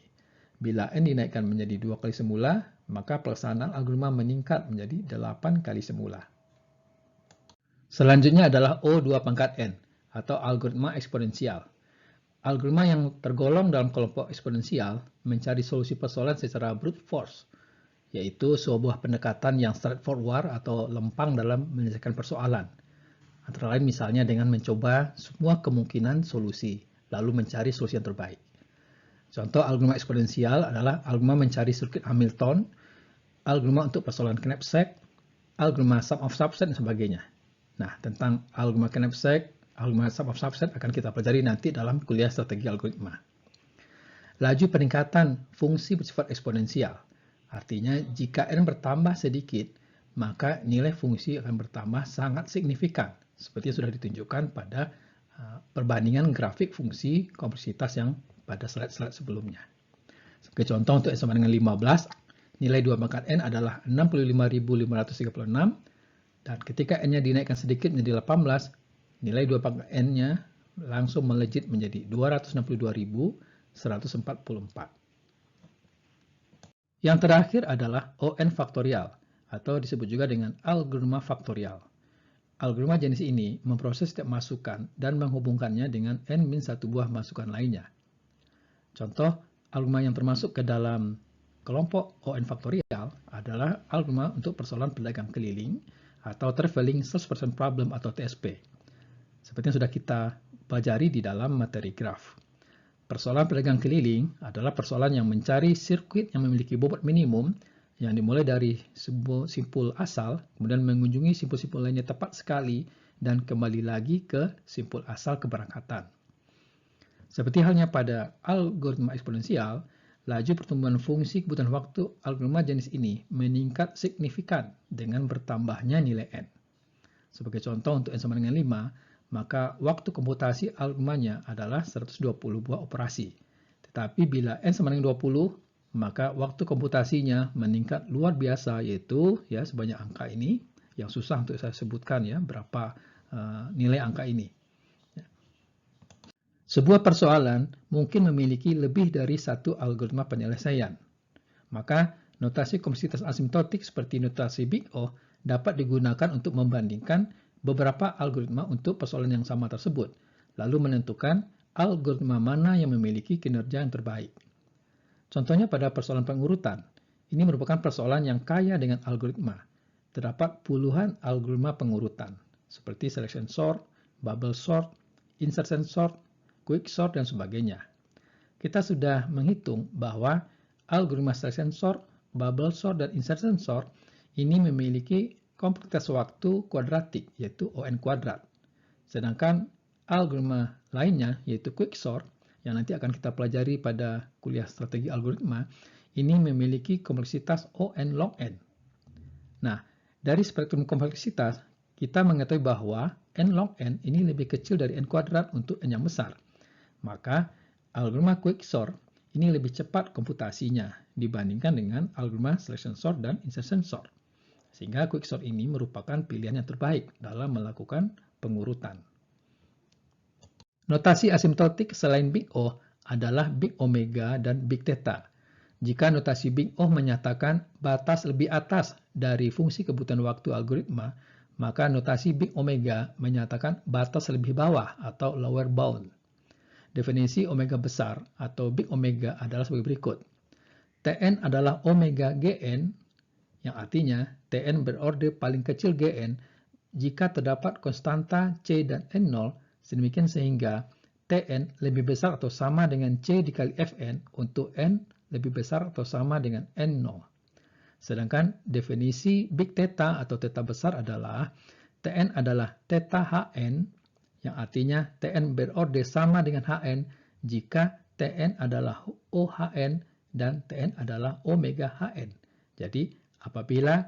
Bila n dinaikkan menjadi 2 kali semula, maka pelaksanaan algoritma meningkat menjadi 8 kali semula. Selanjutnya adalah O2 pangkat n atau algoritma eksponensial. Algoritma yang tergolong dalam kelompok eksponensial mencari solusi persoalan secara brute force, yaitu sebuah pendekatan yang straightforward atau lempang dalam menyelesaikan persoalan. Antara lain misalnya dengan mencoba semua kemungkinan solusi, lalu mencari solusi yang terbaik. Contoh algoritma eksponensial adalah algoritma mencari sirkuit Hamilton, algoritma untuk persoalan knapsack, algoritma sum of subset, dan sebagainya. Nah, tentang algoritma knapsack, algoritma sum of subset akan kita pelajari nanti dalam kuliah strategi algoritma. Laju peningkatan fungsi bersifat eksponensial. Artinya, jika n bertambah sedikit, maka nilai fungsi akan bertambah sangat signifikan, seperti yang sudah ditunjukkan pada perbandingan grafik fungsi kompleksitas yang pada slide-slide sebelumnya. Sebagai contoh untuk n sama dengan 15, nilai 2 pangkat n adalah 65.536, dan ketika n-nya dinaikkan sedikit menjadi 18, nilai 2 pangkat n-nya langsung melejit menjadi 262.144. Yang terakhir adalah ON faktorial, atau disebut juga dengan algoritma faktorial. Algoritma jenis ini memproses setiap masukan dan menghubungkannya dengan n-1 buah masukan lainnya. Contoh, algoritma yang termasuk ke dalam kelompok ON faktorial adalah algoritma untuk persoalan pedagang keliling atau Traveling Salesperson Problem atau TSP. Seperti yang sudah kita pelajari di dalam materi graf. Persoalan pedagang keliling adalah persoalan yang mencari sirkuit yang memiliki bobot minimum yang dimulai dari sebuah simpul asal, kemudian mengunjungi simpul-simpul lainnya tepat sekali, dan kembali lagi ke simpul asal keberangkatan. Seperti halnya pada algoritma eksponensial, laju pertumbuhan fungsi kebutuhan waktu algoritma jenis ini meningkat signifikan dengan bertambahnya nilai n. Sebagai contoh untuk n sama dengan 5, maka waktu komputasi algoritmanya adalah 120 buah operasi. Tetapi bila N sama dengan 20, maka waktu komputasinya meningkat luar biasa, yaitu ya sebanyak angka ini, yang susah untuk saya sebutkan ya berapa nilai angka ini. Sebuah persoalan mungkin memiliki lebih dari satu algoritma penyelesaian. Maka notasi kompleksitas asimptotik seperti notasi Big O dapat digunakan untuk membandingkan beberapa algoritma untuk persoalan yang sama tersebut, lalu menentukan algoritma mana yang memiliki kinerja yang terbaik. Contohnya pada persoalan pengurutan, ini merupakan persoalan yang kaya dengan algoritma. Terdapat puluhan algoritma pengurutan, seperti selection sort, bubble sort, insertion sort, quick sort, dan sebagainya. Kita sudah menghitung bahwa algoritma selection sort, bubble sort, dan insertion sort ini memiliki kompleksitas waktu kuadratik, yaitu ON kuadrat. Sedangkan algoritma lainnya, yaitu quick sort, yang nanti akan kita pelajari pada kuliah strategi algoritma, ini memiliki kompleksitas ON log N. Nah, dari spektrum kompleksitas, kita mengetahui bahwa N log N ini lebih kecil dari N kuadrat untuk N yang besar. Maka, algoritma quick sort ini lebih cepat komputasinya dibandingkan dengan algoritma selection sort dan insertion sort. Sehingga quick sort ini merupakan pilihan yang terbaik dalam melakukan pengurutan. Notasi asimptotik selain Big O adalah Big Omega dan Big Theta. Jika notasi Big O menyatakan batas lebih atas dari fungsi kebutuhan waktu algoritma, maka notasi Big Omega menyatakan batas lebih bawah atau lower bound. Definisi omega besar atau Big Omega adalah sebagai berikut. Tn adalah omega Gn, yang artinya Tn berorde paling kecil Gn jika terdapat konstanta C dan N0, sedemikian sehingga Tn lebih besar atau sama dengan C dikali Fn untuk N lebih besar atau sama dengan N0. Sedangkan definisi Big Theta atau theta besar adalah Tn adalah theta Hn, yang artinya Tn berorde sama dengan Hn jika Tn adalah OHn dan Tn adalah omega Hn. Jadi apabila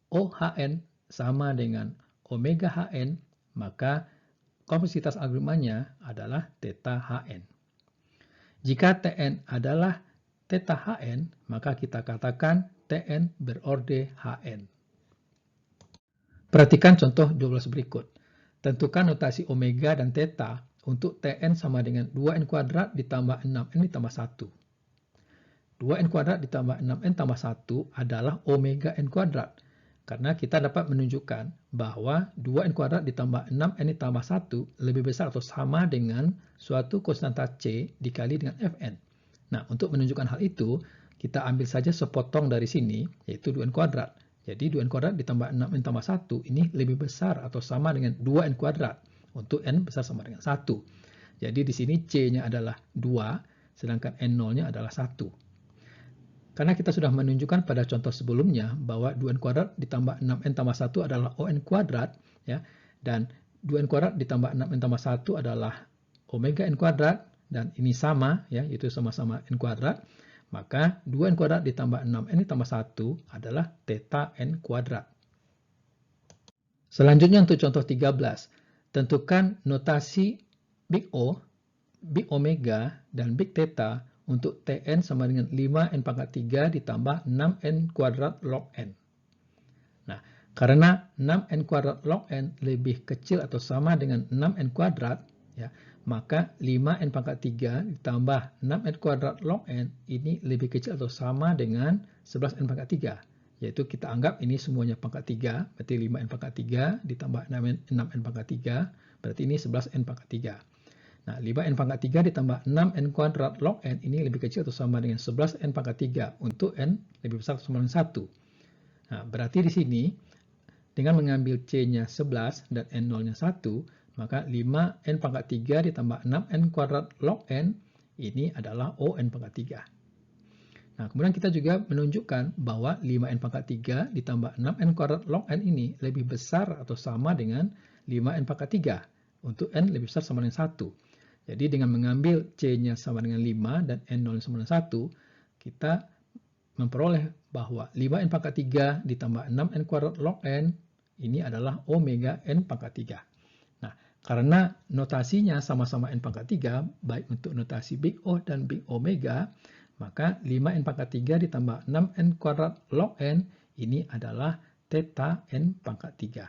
OHn sama dengan omega Hn, maka kompleksitas algoritmanya adalah theta Hn. Jika Tn adalah theta Hn, maka kita katakan Tn berorde Hn. Perhatikan contoh 12 berikut. Tentukan notasi omega dan theta untuk Tn sama dengan 2n kuadrat ditambah 6n ditambah 1. 2n kuadrat ditambah 6n tambah 1 adalah omega n kuadrat. Karena kita dapat menunjukkan bahwa 2n kuadrat ditambah 6n ditambah 1 lebih besar atau sama dengan suatu konstanta C dikali dengan Fn. Nah, untuk menunjukkan hal itu, kita ambil saja sepotong dari sini, yaitu 2n kuadrat. Jadi 2n kuadrat ditambah 6n tambah 1 ini lebih besar atau sama dengan 2n kuadrat. Untuk n besar sama dengan 1. Jadi di sini C-nya adalah 2, sedangkan N0-nya adalah 1. Karena kita sudah menunjukkan pada contoh sebelumnya bahwa 2n kuadrat ditambah 6n tambah 1 adalah on kuadrat, ya, dan 2n kuadrat ditambah 6n tambah 1 adalah omega n kuadrat, dan ini sama, ya, yaitu sama-sama n kuadrat, maka 2n kuadrat ditambah 6n ditambah 1 adalah theta n kuadrat. Selanjutnya untuk contoh 13, tentukan notasi Big O, Big Omega, dan Big Theta untuk Tn sama dengan 5n pangkat 3 ditambah 6n kuadrat log n. Nah, karena 6n kuadrat log n lebih kecil atau sama dengan 6n kuadrat, ya, maka 5n pangkat 3 ditambah 6n kuadrat log n ini lebih kecil atau sama dengan 11n pangkat 3. Yaitu kita anggap ini semuanya pangkat 3, berarti 5n pangkat 3 ditambah 6n pangkat 3, berarti ini 11n pangkat 3. Nah, 5n pangkat 3 ditambah 6n kuadrat log n ini lebih kecil atau sama dengan 11n pangkat 3 untuk n lebih besar atau sama dengan 1. Nah, berarti di sini dengan mengambil C-nya 11 dan N0-nya 1, maka 5n pangkat 3 ditambah 6n kuadrat log n ini adalah ON pangkat 3. Nah, kemudian kita juga menunjukkan bahwa 5n pangkat 3 ditambah 6n kuadrat log n ini lebih besar atau sama dengan 5n pangkat 3 untuk n lebih besar sama dengan 1. Jadi dengan mengambil C-nya sama dengan 5 dan N0 sama dengan 1, kita memperoleh bahwa 5n pangkat 3 ditambah 6n kuadrat log n ini adalah omega n pangkat 3. Nah, Karena notasinya sama-sama n pangkat 3, baik untuk notasi big O dan big omega, maka 5n pangkat 3 ditambah 6n kuadrat log n ini adalah theta n pangkat 3.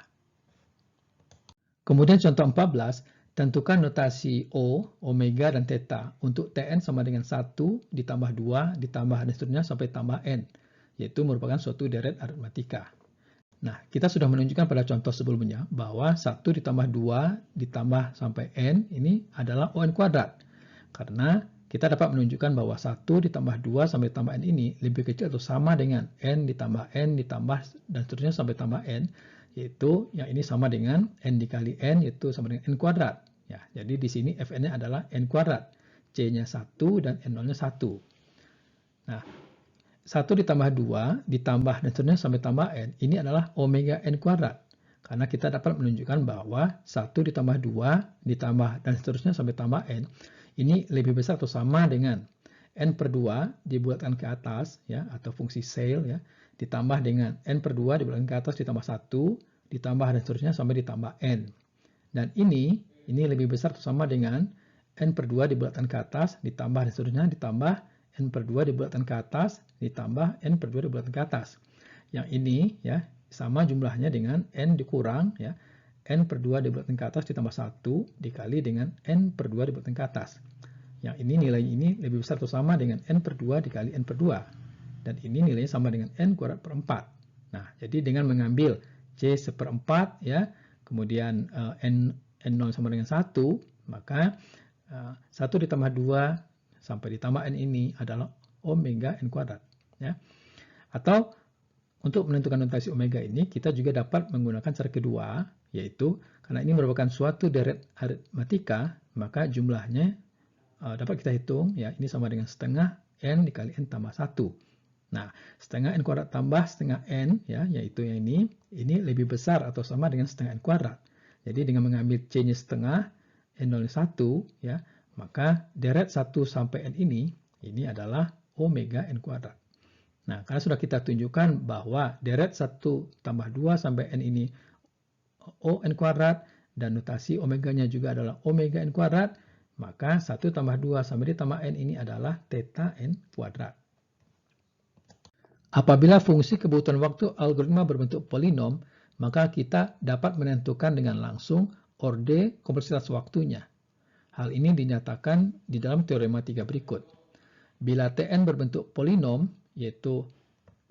Kemudian contoh 14, tentukan notasi O, omega, dan theta untuk Tn sama dengan 1 ditambah 2 ditambah dan seterusnya sampai tambah n, yaitu merupakan suatu deret aritmatika. Nah, kita sudah menunjukkan pada contoh sebelumnya bahwa 1 ditambah 2 ditambah sampai n ini adalah On kuadrat. Karena kita dapat menunjukkan bahwa 1 ditambah 2 sampai tambah n ini lebih kecil atau sama dengan n ditambah dan seterusnya sampai tambah n, yaitu yang ini sama dengan n dikali n, yaitu sama dengan n kuadrat. Ya, jadi di sini Fn-nya adalah n kuadrat. C-nya 1 dan n0-nya 1. Nah, 1 ditambah 2 ditambah dan seterusnya sampai tambah n, ini adalah omega n kuadrat. Karena kita dapat menunjukkan bahwa 1 ditambah 2 ditambah dan seterusnya sampai tambah n, ini lebih besar atau sama dengan n per 2 dibulatkan ke atas, ya, atau fungsi Ceil, ya, ditambah dengan n per 2 dibulatkan ke atas ditambah 1, ditambah dan seterusnya sampai ditambah n. Dan ini lebih besar atau sama dengan n per 2 dibulatkan ke atas ditambah dan seterusnya ditambah n per 2 dibulatkan ke atas ditambah n per 2 dibulatkan ke atas. Yang ini, ya, sama jumlahnya dengan n dikurang, ya, n per 2 dibulatkan ke atas ditambah 1 dikali dengan n per 2 dibulatkan ke atas. Yang ini nilainya ini lebih besar atau sama dengan n per 2 dikali n per 2. Dan ini nilainya sama dengan n kuadrat per 4. Nah, jadi dengan mengambil C seperempat, ya, kemudian n0 sama dengan 1, maka 1 ditambah 2 sampai ditambah n ini adalah omega n kuadrat. Ya. Atau untuk menentukan notasi omega ini, kita juga dapat menggunakan cara kedua, yaitu karena ini merupakan suatu deret aritmatika, maka jumlahnya dapat kita hitung, ya, ini sama dengan setengah n dikali n tambah 1. Nah, setengah n kuadrat tambah setengah n, ya, yaitu yang ini lebih besar atau sama dengan setengah n kuadrat. Jadi dengan mengambil C-nya setengah, n0-nya 1, ya, maka deret 1 sampai n ini adalah omega n kuadrat. Nah, karena sudah kita tunjukkan bahwa deret 1 tambah 2 sampai n ini O n kuadrat dan notasi omeganya juga adalah omega n kuadrat, maka 1 tambah 2 sampai ditambah n ini adalah theta n kuadrat. Apabila fungsi kebutuhan waktu algoritma berbentuk polinom, maka kita dapat menentukan dengan langsung orde kompleksitas waktunya. Hal ini dinyatakan di dalam teorema 3 berikut. Bila Tn berbentuk polinom, yaitu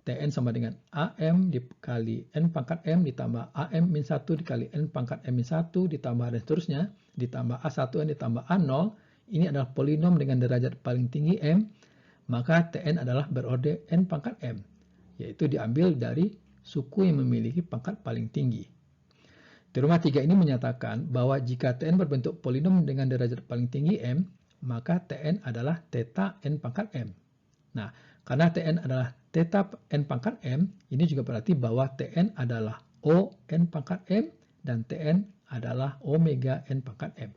Tn sama dengan AM dikali N pangkat M ditambah AM min 1 dikali N pangkat M min 1 ditambah dan seterusnya, ditambah A1N ditambah A0, ini adalah polinom dengan derajat paling tinggi M, maka Tn adalah berorde N pangkat M, yaitu diambil dari suku yang memiliki pangkat paling tinggi. Teorema 3 ini menyatakan bahwa jika Tn berbentuk polinom dengan derajat paling tinggi M, maka Tn adalah theta n pangkat M. Nah, karena Tn adalah theta n pangkat M, ini juga berarti bahwa Tn adalah O n pangkat M dan Tn adalah omega n pangkat M.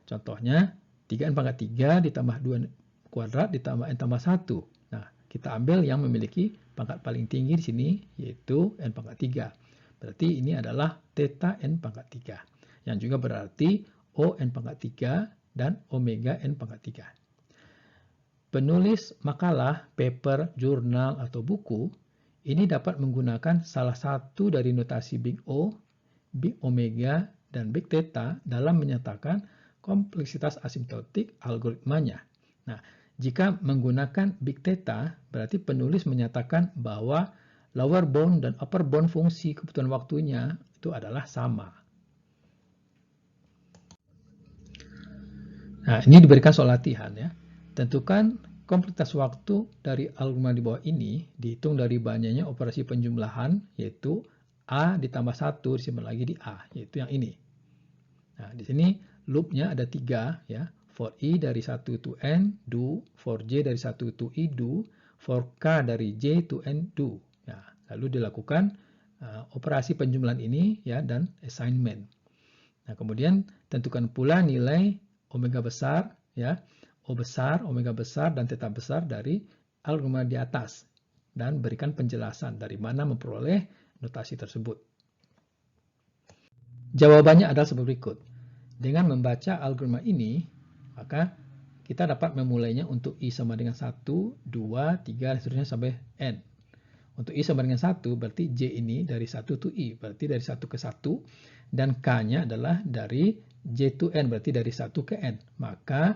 Contohnya, 3n pangkat 3 ditambah 2n kuadrat ditambah n tambah 1. Nah, kita ambil yang memiliki pangkat paling tinggi di sini, yaitu n pangkat 3. Berarti ini adalah theta n pangkat 3, yang juga berarti O n pangkat 3 dan omega n pangkat 3. Penulis makalah, paper, jurnal, atau buku ini dapat menggunakan salah satu dari notasi big O, big omega, dan big theta dalam menyatakan kompleksitas asimptotik algoritmanya. Nah, jika menggunakan big theta, berarti penulis menyatakan bahwa lower bound dan upper bound fungsi kebutuhan waktunya itu adalah sama. Nah, ini diberikan soal latihan, ya. Tentukan kompleksitas waktu dari algoritma di bawah ini dihitung dari banyaknya operasi penjumlahan, yaitu A ditambah 1 disimpan lagi di A, yaitu yang ini. Nah, di sini loopnya ada 3, ya. For I dari 1 to N, do. For J dari 1 to I, do. For K dari J to N, do. Ya, lalu dilakukan operasi penjumlahan ini, ya, dan assignment. Nah, kemudian tentukan pula nilai omega besar, ya, O besar, omega besar, dan theta besar dari algoritma di atas dan berikan penjelasan dari mana memperoleh notasi tersebut. Jawabannya adalah seperti berikut. Dengan membaca algoritma ini, maka kita dapat memulainya untuk I sama dengan 1, 2, 3, dan seterusnya sampai N. Untuk I sama dengan 1, berarti J ini dari 1 to I, berarti dari 1 ke 1. Dan K-nya adalah dari J to N, berarti dari 1 ke N. Maka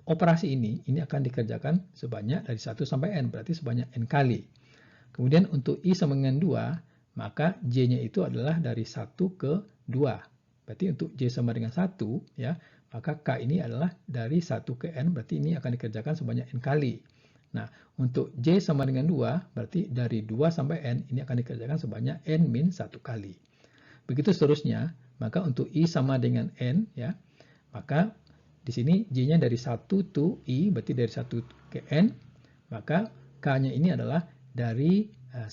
operasi ini akan dikerjakan sebanyak dari 1 sampai N, berarti sebanyak N kali. Kemudian untuk I sama dengan 2, maka J-nya itu adalah dari 1 ke 2. Berarti untuk J sama dengan 1, ya, maka K ini adalah dari 1 ke N, berarti ini akan dikerjakan sebanyak N kali. Nah, untuk J sama dengan 2, berarti dari 2 sampai N, ini akan dikerjakan sebanyak N min 1 kali. Begitu seterusnya, maka untuk I sama dengan N, ya, maka di sini J-nya dari 1 to I, berarti dari 1 ke N, maka K-nya ini adalah dari 1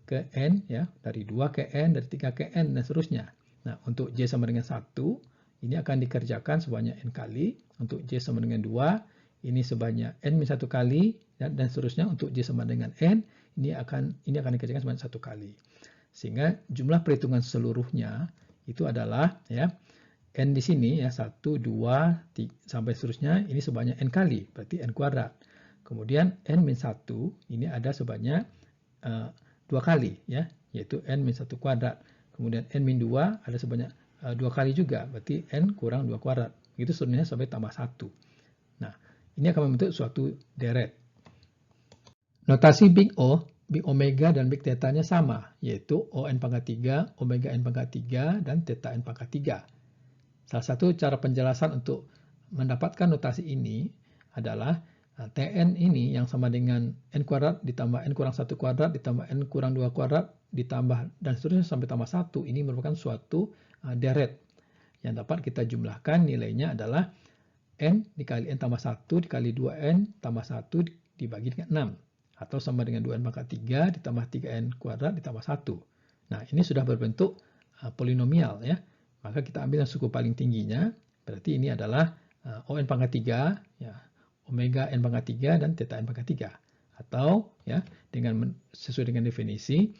ke N, ya, dari 2 ke N, dari 3 ke N, dan seterusnya. Nah, untuk J sama dengan 1, ini akan dikerjakan sebanyak N kali. Untuk J sama dengan 2, ini sebanyak N min 1 kali, ya, dan seterusnya untuk J sama dengan N, ini akan dikerjakan sebanyak 1 kali. Sehingga jumlah perhitungan seluruhnya itu adalah, ya, N di sini, ya, 1, 2, 3, sampai seterusnya, ini sebanyak N kali, berarti N kuadrat. Kemudian N min 1, ini ada sebanyak 2 kali, ya, yaitu N min 1 kuadrat. Kemudian N min 2 ada sebanyak 2 kali juga, berarti N kurang 2 kuadrat. Begitu seterusnya sampai tambah 1. Nah, ini akan membentuk suatu deret. Notasi Big O, Big Omega, dan Big Theta-nya sama, yaitu ON pangkat 3, Omega N pangkat 3, dan Theta N pangkat 3. Salah satu cara penjelasan untuk mendapatkan notasi ini adalah Tn ini yang sama dengan N kuadrat ditambah N kurang 1 kuadrat ditambah N kurang 2 kuadrat ditambah dan seterusnya sampai tambah 1. Ini merupakan suatu deret yang dapat kita jumlahkan. Nilainya adalah N dikali N tambah 1 dikali 2N tambah 1 dibagi dengan 6. Atau sama dengan 2N pangkat 3 ditambah 3N kuadrat ditambah 1. Nah, ini sudah berbentuk polinomial, ya. Maka kita ambil yang suku paling tingginya, berarti ini adalah ON pangkat 3, ya, Omega N pangkat 3, dan Theta N pangkat 3. Atau, ya, sesuai dengan definisi,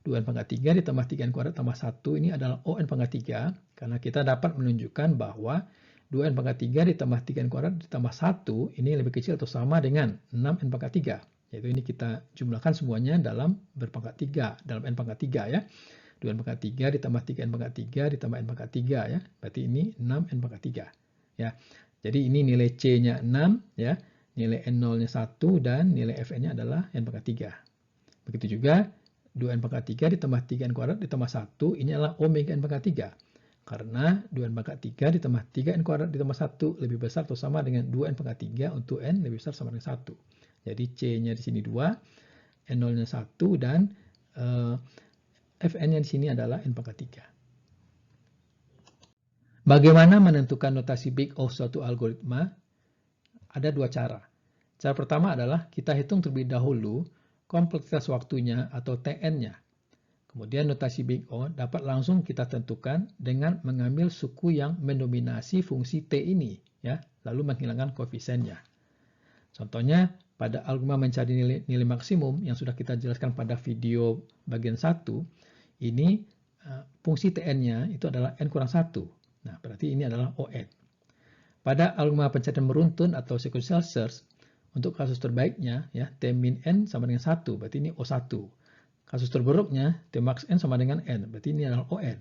2N pangkat 3 ditambah 3N kuadrat tambah 1, ini adalah ON pangkat 3, karena kita dapat menunjukkan bahwa 2N pangkat 3 ditambah 3N kuadrat ditambah 1, ini lebih kecil atau sama dengan 6N pangkat 3. Yaitu ini kita jumlahkan semuanya dalam berpangkat 3, dalam N pangkat 3, ya. 2N pangkat 3 ditambah 3N pangkat 3 ditambah N pangkat 3, ya. Berarti ini 6N pangkat 3. Ya. Jadi ini nilai C-nya 6, ya. Nilai N0-nya 1, dan nilai Fn-nya adalah N pangkat 3. Begitu juga 2N pangkat 3 ditambah 3N kuadrat ditambah 1, ini adalah Omega N pangkat 3. Karena 2N pangkat 3 ditambah 3N kuadrat ditambah 1 lebih besar atau sama dengan 2N pangkat 3 untuk N lebih besar sama dengan 1. Jadi C-nya di sini 2, N0-nya 1, dan Fn-nya di sini adalah N pangkat 3. Bagaimana menentukan notasi Big O suatu algoritma? Ada dua cara. Cara pertama adalah kita hitung terlebih dahulu kompleksitas waktunya atau Tn-nya. Kemudian notasi Big O dapat langsung kita tentukan dengan mengambil suku yang mendominasi fungsi T ini, ya, lalu menghilangkan koefisiennya. Contohnya, pada algoritma mencari nilai maksimum yang sudah kita jelaskan pada video bagian 1, ini fungsi Tn-nya itu adalah N kurang 1. Nah, berarti ini adalah ON. Pada algoritma pencarian beruntun atau sequential search, untuk kasus terbaiknya, ya, T min N sama dengan 1, berarti ini O1. Kasus terburuknya, T max N sama dengan N, berarti ini adalah ON.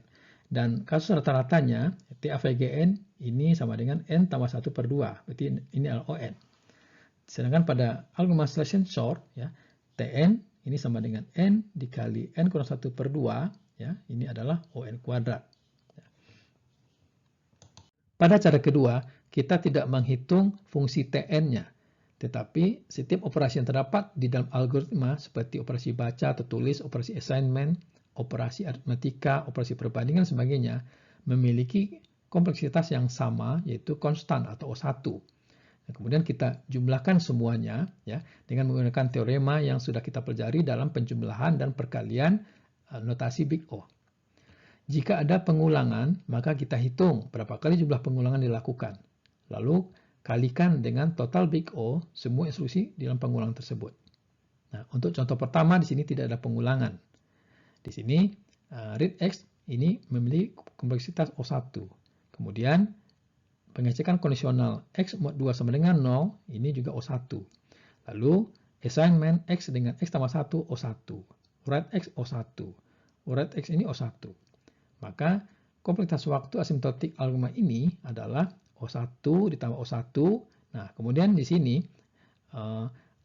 Dan kasus rata-ratanya, T AVGN ini sama dengan N tambah 1 per 2, berarti ini adalah ON. Sedangkan pada algoritma selection sort, ya, Tn ini sama dengan N dikali N kurang 1 per 2, ya, ini adalah ON kuadrat. Pada cara kedua, kita tidak menghitung fungsi Tn-nya, tetapi setiap operasi yang terdapat di dalam algoritma seperti operasi baca atau tulis, operasi assignment, operasi aritmatika, operasi perbandingan, dan sebagainya, memiliki kompleksitas yang sama, yaitu konstan atau O1. Nah, kemudian kita jumlahkan semuanya, ya, dengan menggunakan teorema yang sudah kita pelajari dalam penjumlahan dan perkalian notasi Big O. Jika ada pengulangan, maka kita hitung berapa kali jumlah pengulangan dilakukan. Lalu kalikan dengan total Big O semua instruksi dalam pengulangan tersebut. Nah, untuk contoh pertama di sini tidak ada pengulangan. Di sini readx ini memiliki kompleksitas O1. Kemudian pengecekan kondisional X mod 2 sama dengan 0, ini juga O1. Lalu assignment X dengan X tambah 1, O1. Urat X, O1. Urat X ini O1. Maka kompleksitas waktu asimptotik algoritma ini adalah O1 ditambah O1. Nah, kemudian di sini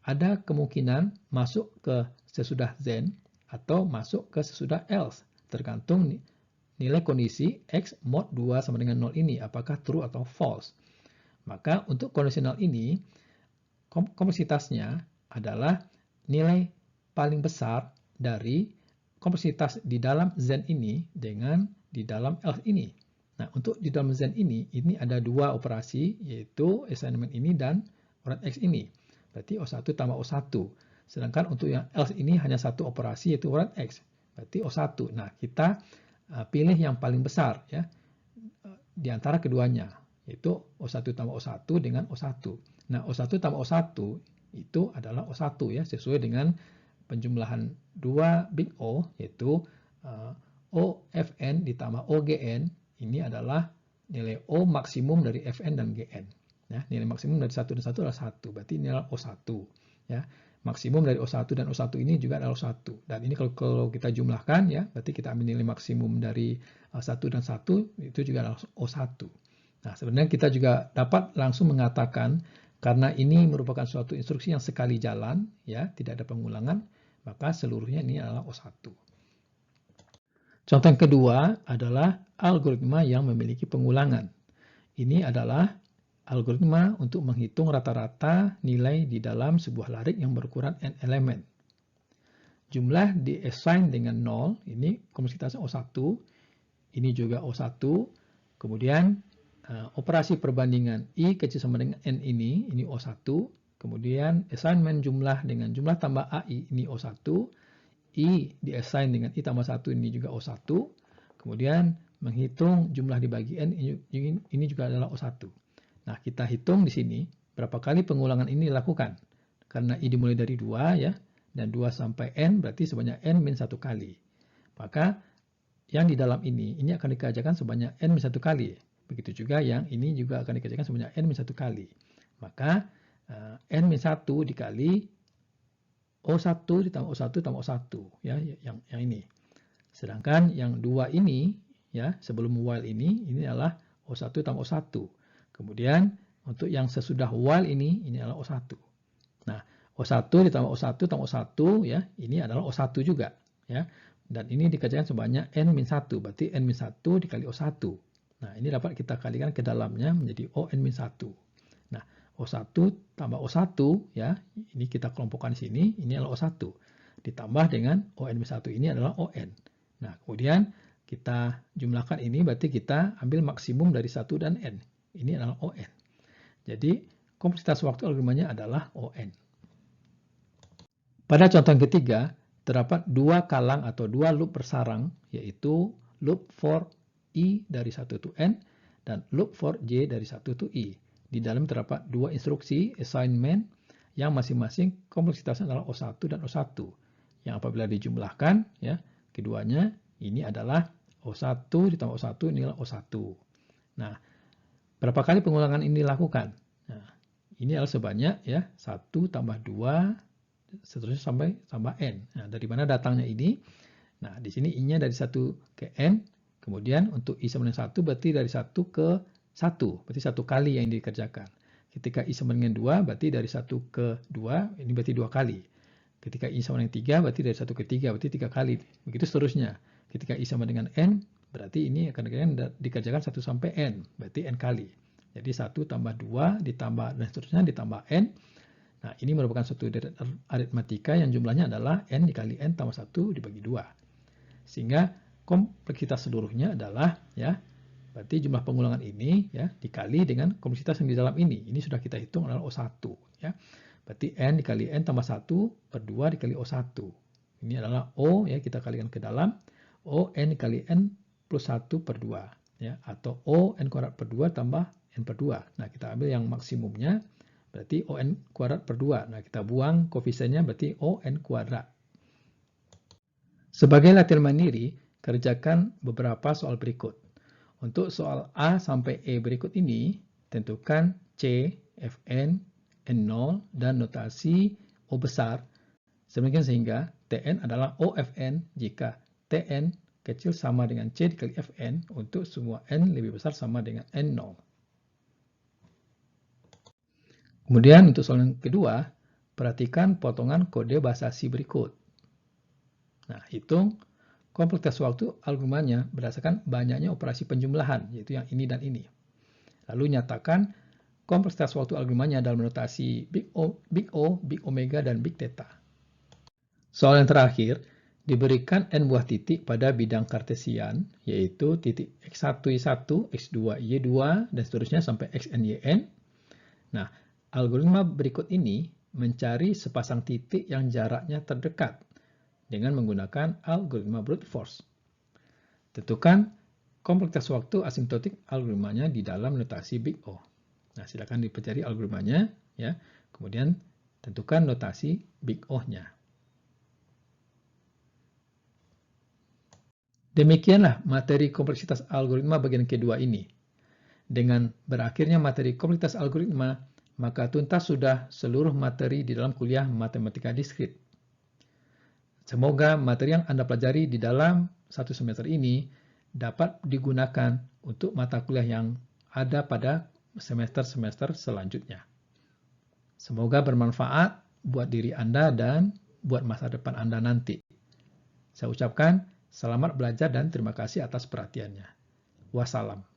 ada kemungkinan masuk ke sesudah then atau masuk ke sesudah else, tergantung nilai kondisi X mod 2 sama dengan 0 ini, apakah true atau false. Maka untuk kondisional ini, kompleksitasnya adalah nilai paling besar dari kompleksitas di dalam then ini dengan di dalam else ini. Nah, untuk di dalam then ini ada dua operasi, yaitu assignment ini dan urat X ini. Berarti O1 tambah O1. Sedangkan untuk yang else ini hanya satu operasi, yaitu urat X. Berarti O1. Nah, kita pilih yang paling besar ya di antara keduanya, yaitu O1 tambah O1 dengan O1. Nah, O1 tambah O1 itu adalah O1 ya, sesuai dengan penjumlahan 2 big O, yaitu OFN ditambah OGN. Ini adalah nilai O maksimum dari Fn dan Gn. Ya, nilai maksimum dari 1 dan 1 adalah 1, berarti ini adalah O1. Ya. Maksimum dari O1 dan O1 ini juga adalah O1. Dan ini kalau kita jumlahkan, ya, berarti kita ambil nilai maksimum dari 1 dan 1, itu juga adalah O1. Nah, sebenarnya kita juga dapat langsung mengatakan, karena ini merupakan suatu instruksi yang sekali jalan, ya, tidak ada pengulangan, maka seluruhnya ini adalah O1. Contoh yang kedua adalah algoritma yang memiliki pengulangan. Ini adalah algoritma untuk menghitung rata-rata nilai di dalam sebuah larik yang berukuran n elemen. Jumlah di-assign dengan 0, ini kompleksitasnya O1, ini juga O1, kemudian operasi perbandingan I kecil sama dengan N ini O1, kemudian assignment jumlah dengan jumlah tambah AI, ini O1, I di-assign dengan I tambah 1, ini juga O1, kemudian menghitung jumlah dibagi N, ini juga adalah O1. Nah, kita hitung di sini berapa kali pengulangan ini dilakukan. Karena I dimulai dari 2 ya, dan 2 sampai N berarti sebanyak N min 1 kali. Maka yang di dalam ini akan dikerjakan sebanyak N min 1 kali. Begitu juga yang ini juga akan dikerjakan sebanyak N min 1 kali. Maka N min 1 dikali O1 ditambah O1 tambah O1 ya, yang ini. Sedangkan yang 2 ini ya, sebelum while ini adalah O1 tambah O1. Kemudian untuk yang sesudah while ini adalah O1. Nah, O1 ditambah O1 tambah O1 ya, ini adalah O1 juga ya. Dan ini dikerjakan sebanyak N-1, berarti N-1 dikali O1. Nah, ini dapat kita kalikan ke dalamnya menjadi ON-1. Nah, O1 tambah O1 ya, ini kita kelompokkan di sini, ini adalah O1. Ditambah dengan ON-1 ini adalah ON. Nah, kemudian kita jumlahkan ini, berarti kita ambil maksimum dari 1 dan N. Ini adalah ON. Jadi, kompleksitas waktu algoritmanya adalah ON. Pada contoh yang ketiga, terdapat dua kalang atau dua loop bersarang, yaitu loop for I dari 1 to N dan loop for J dari 1 to I. Di dalam terdapat dua instruksi assignment yang masing-masing kompleksitasnya adalah O1 dan O1. Yang apabila dijumlahkan, ya, keduanya ini adalah O1 ditambah O1 inilah O1. Nah, berapa kali pengulangan ini dilakukan? Nah, ini adalah sebanyak ya 1 tambah 2 seterusnya sampai tambah N. Nah, dari mana datangnya ini? Nah, di sini I-nya dari 1 ke N. Kemudian untuk I sama dengan 1 berarti dari 1 ke 1. Berarti 1 kali yang dikerjakan. Ketika I sama dengan 2 berarti dari 1 ke 2. Ini berarti 2 kali. Ketika I sama dengan 3 berarti dari 1 ke 3. Berarti 3 kali. Begitu seterusnya. Ketika I sama dengan N berarti ini akan dikerjakan 1 sampai N. Berarti N kali. Jadi 1 tambah 2 ditambah dan seterusnya ditambah N. Nah, ini merupakan suatu aritmatika yang jumlahnya adalah N dikali N tambah 1 dibagi 2. Sehingga kompleksitas seluruhnya adalah ya, berarti jumlah pengulangan ini ya dikali dengan kompleksitas yang di dalam ini. Ini sudah kita hitung adalah O1 ya. Berarti N dikali N tambah 1 per 2 dikali O1. Ini adalah O ya, kita kalikan ke dalam. O N dikali N plus 1 per 2 ya, atau O N kuadrat per 2 tambah N per 2. Nah, kita ambil yang maksimumnya berarti ON kuadrat per 2. Nah, kita buang koefisiennya berarti ON kuadrat. Sebagai latihan mandiri, kerjakan beberapa soal berikut. Untuk soal A sampai E berikut ini, tentukan C, Fn, N0, dan notasi O besar, sedemikian sehingga Tn adalah OFN jika Tn kecil sama dengan C dikali Fn untuk semua N lebih besar sama dengan N0. Kemudian untuk soal yang kedua, perhatikan potongan kode bahasa C berikut. Nah, hitung kompleksitas waktu algoritmanya berdasarkan banyaknya operasi penjumlahan, yaitu yang ini dan ini. Lalu nyatakan kompleksitas waktu algoritmanya dalam notasi Big O, Big Omega, dan Big Theta. Soal yang terakhir, diberikan n buah titik pada bidang kartesian, yaitu titik x1, y1, x2, y2, dan seterusnya sampai xn, yn. Nah, algoritma berikut ini mencari sepasang titik yang jaraknya terdekat dengan menggunakan algoritma brute force. Tentukan kompleksitas waktu asimptotik algoritmanya di dalam notasi Big O. Nah, silakan dipelajari algoritmanya, ya. Kemudian tentukan notasi Big O-nya. Demikianlah materi kompleksitas algoritma bagian kedua ini. Dengan berakhirnya materi kompleksitas algoritma, maka tuntas sudah seluruh materi di dalam kuliah matematika diskrit. Semoga materi yang Anda pelajari di dalam satu semester ini dapat digunakan untuk mata kuliah yang ada pada semester-semester selanjutnya. Semoga bermanfaat buat diri Anda dan buat masa depan Anda nanti. Saya ucapkan selamat belajar dan terima kasih atas perhatiannya. Wassalam.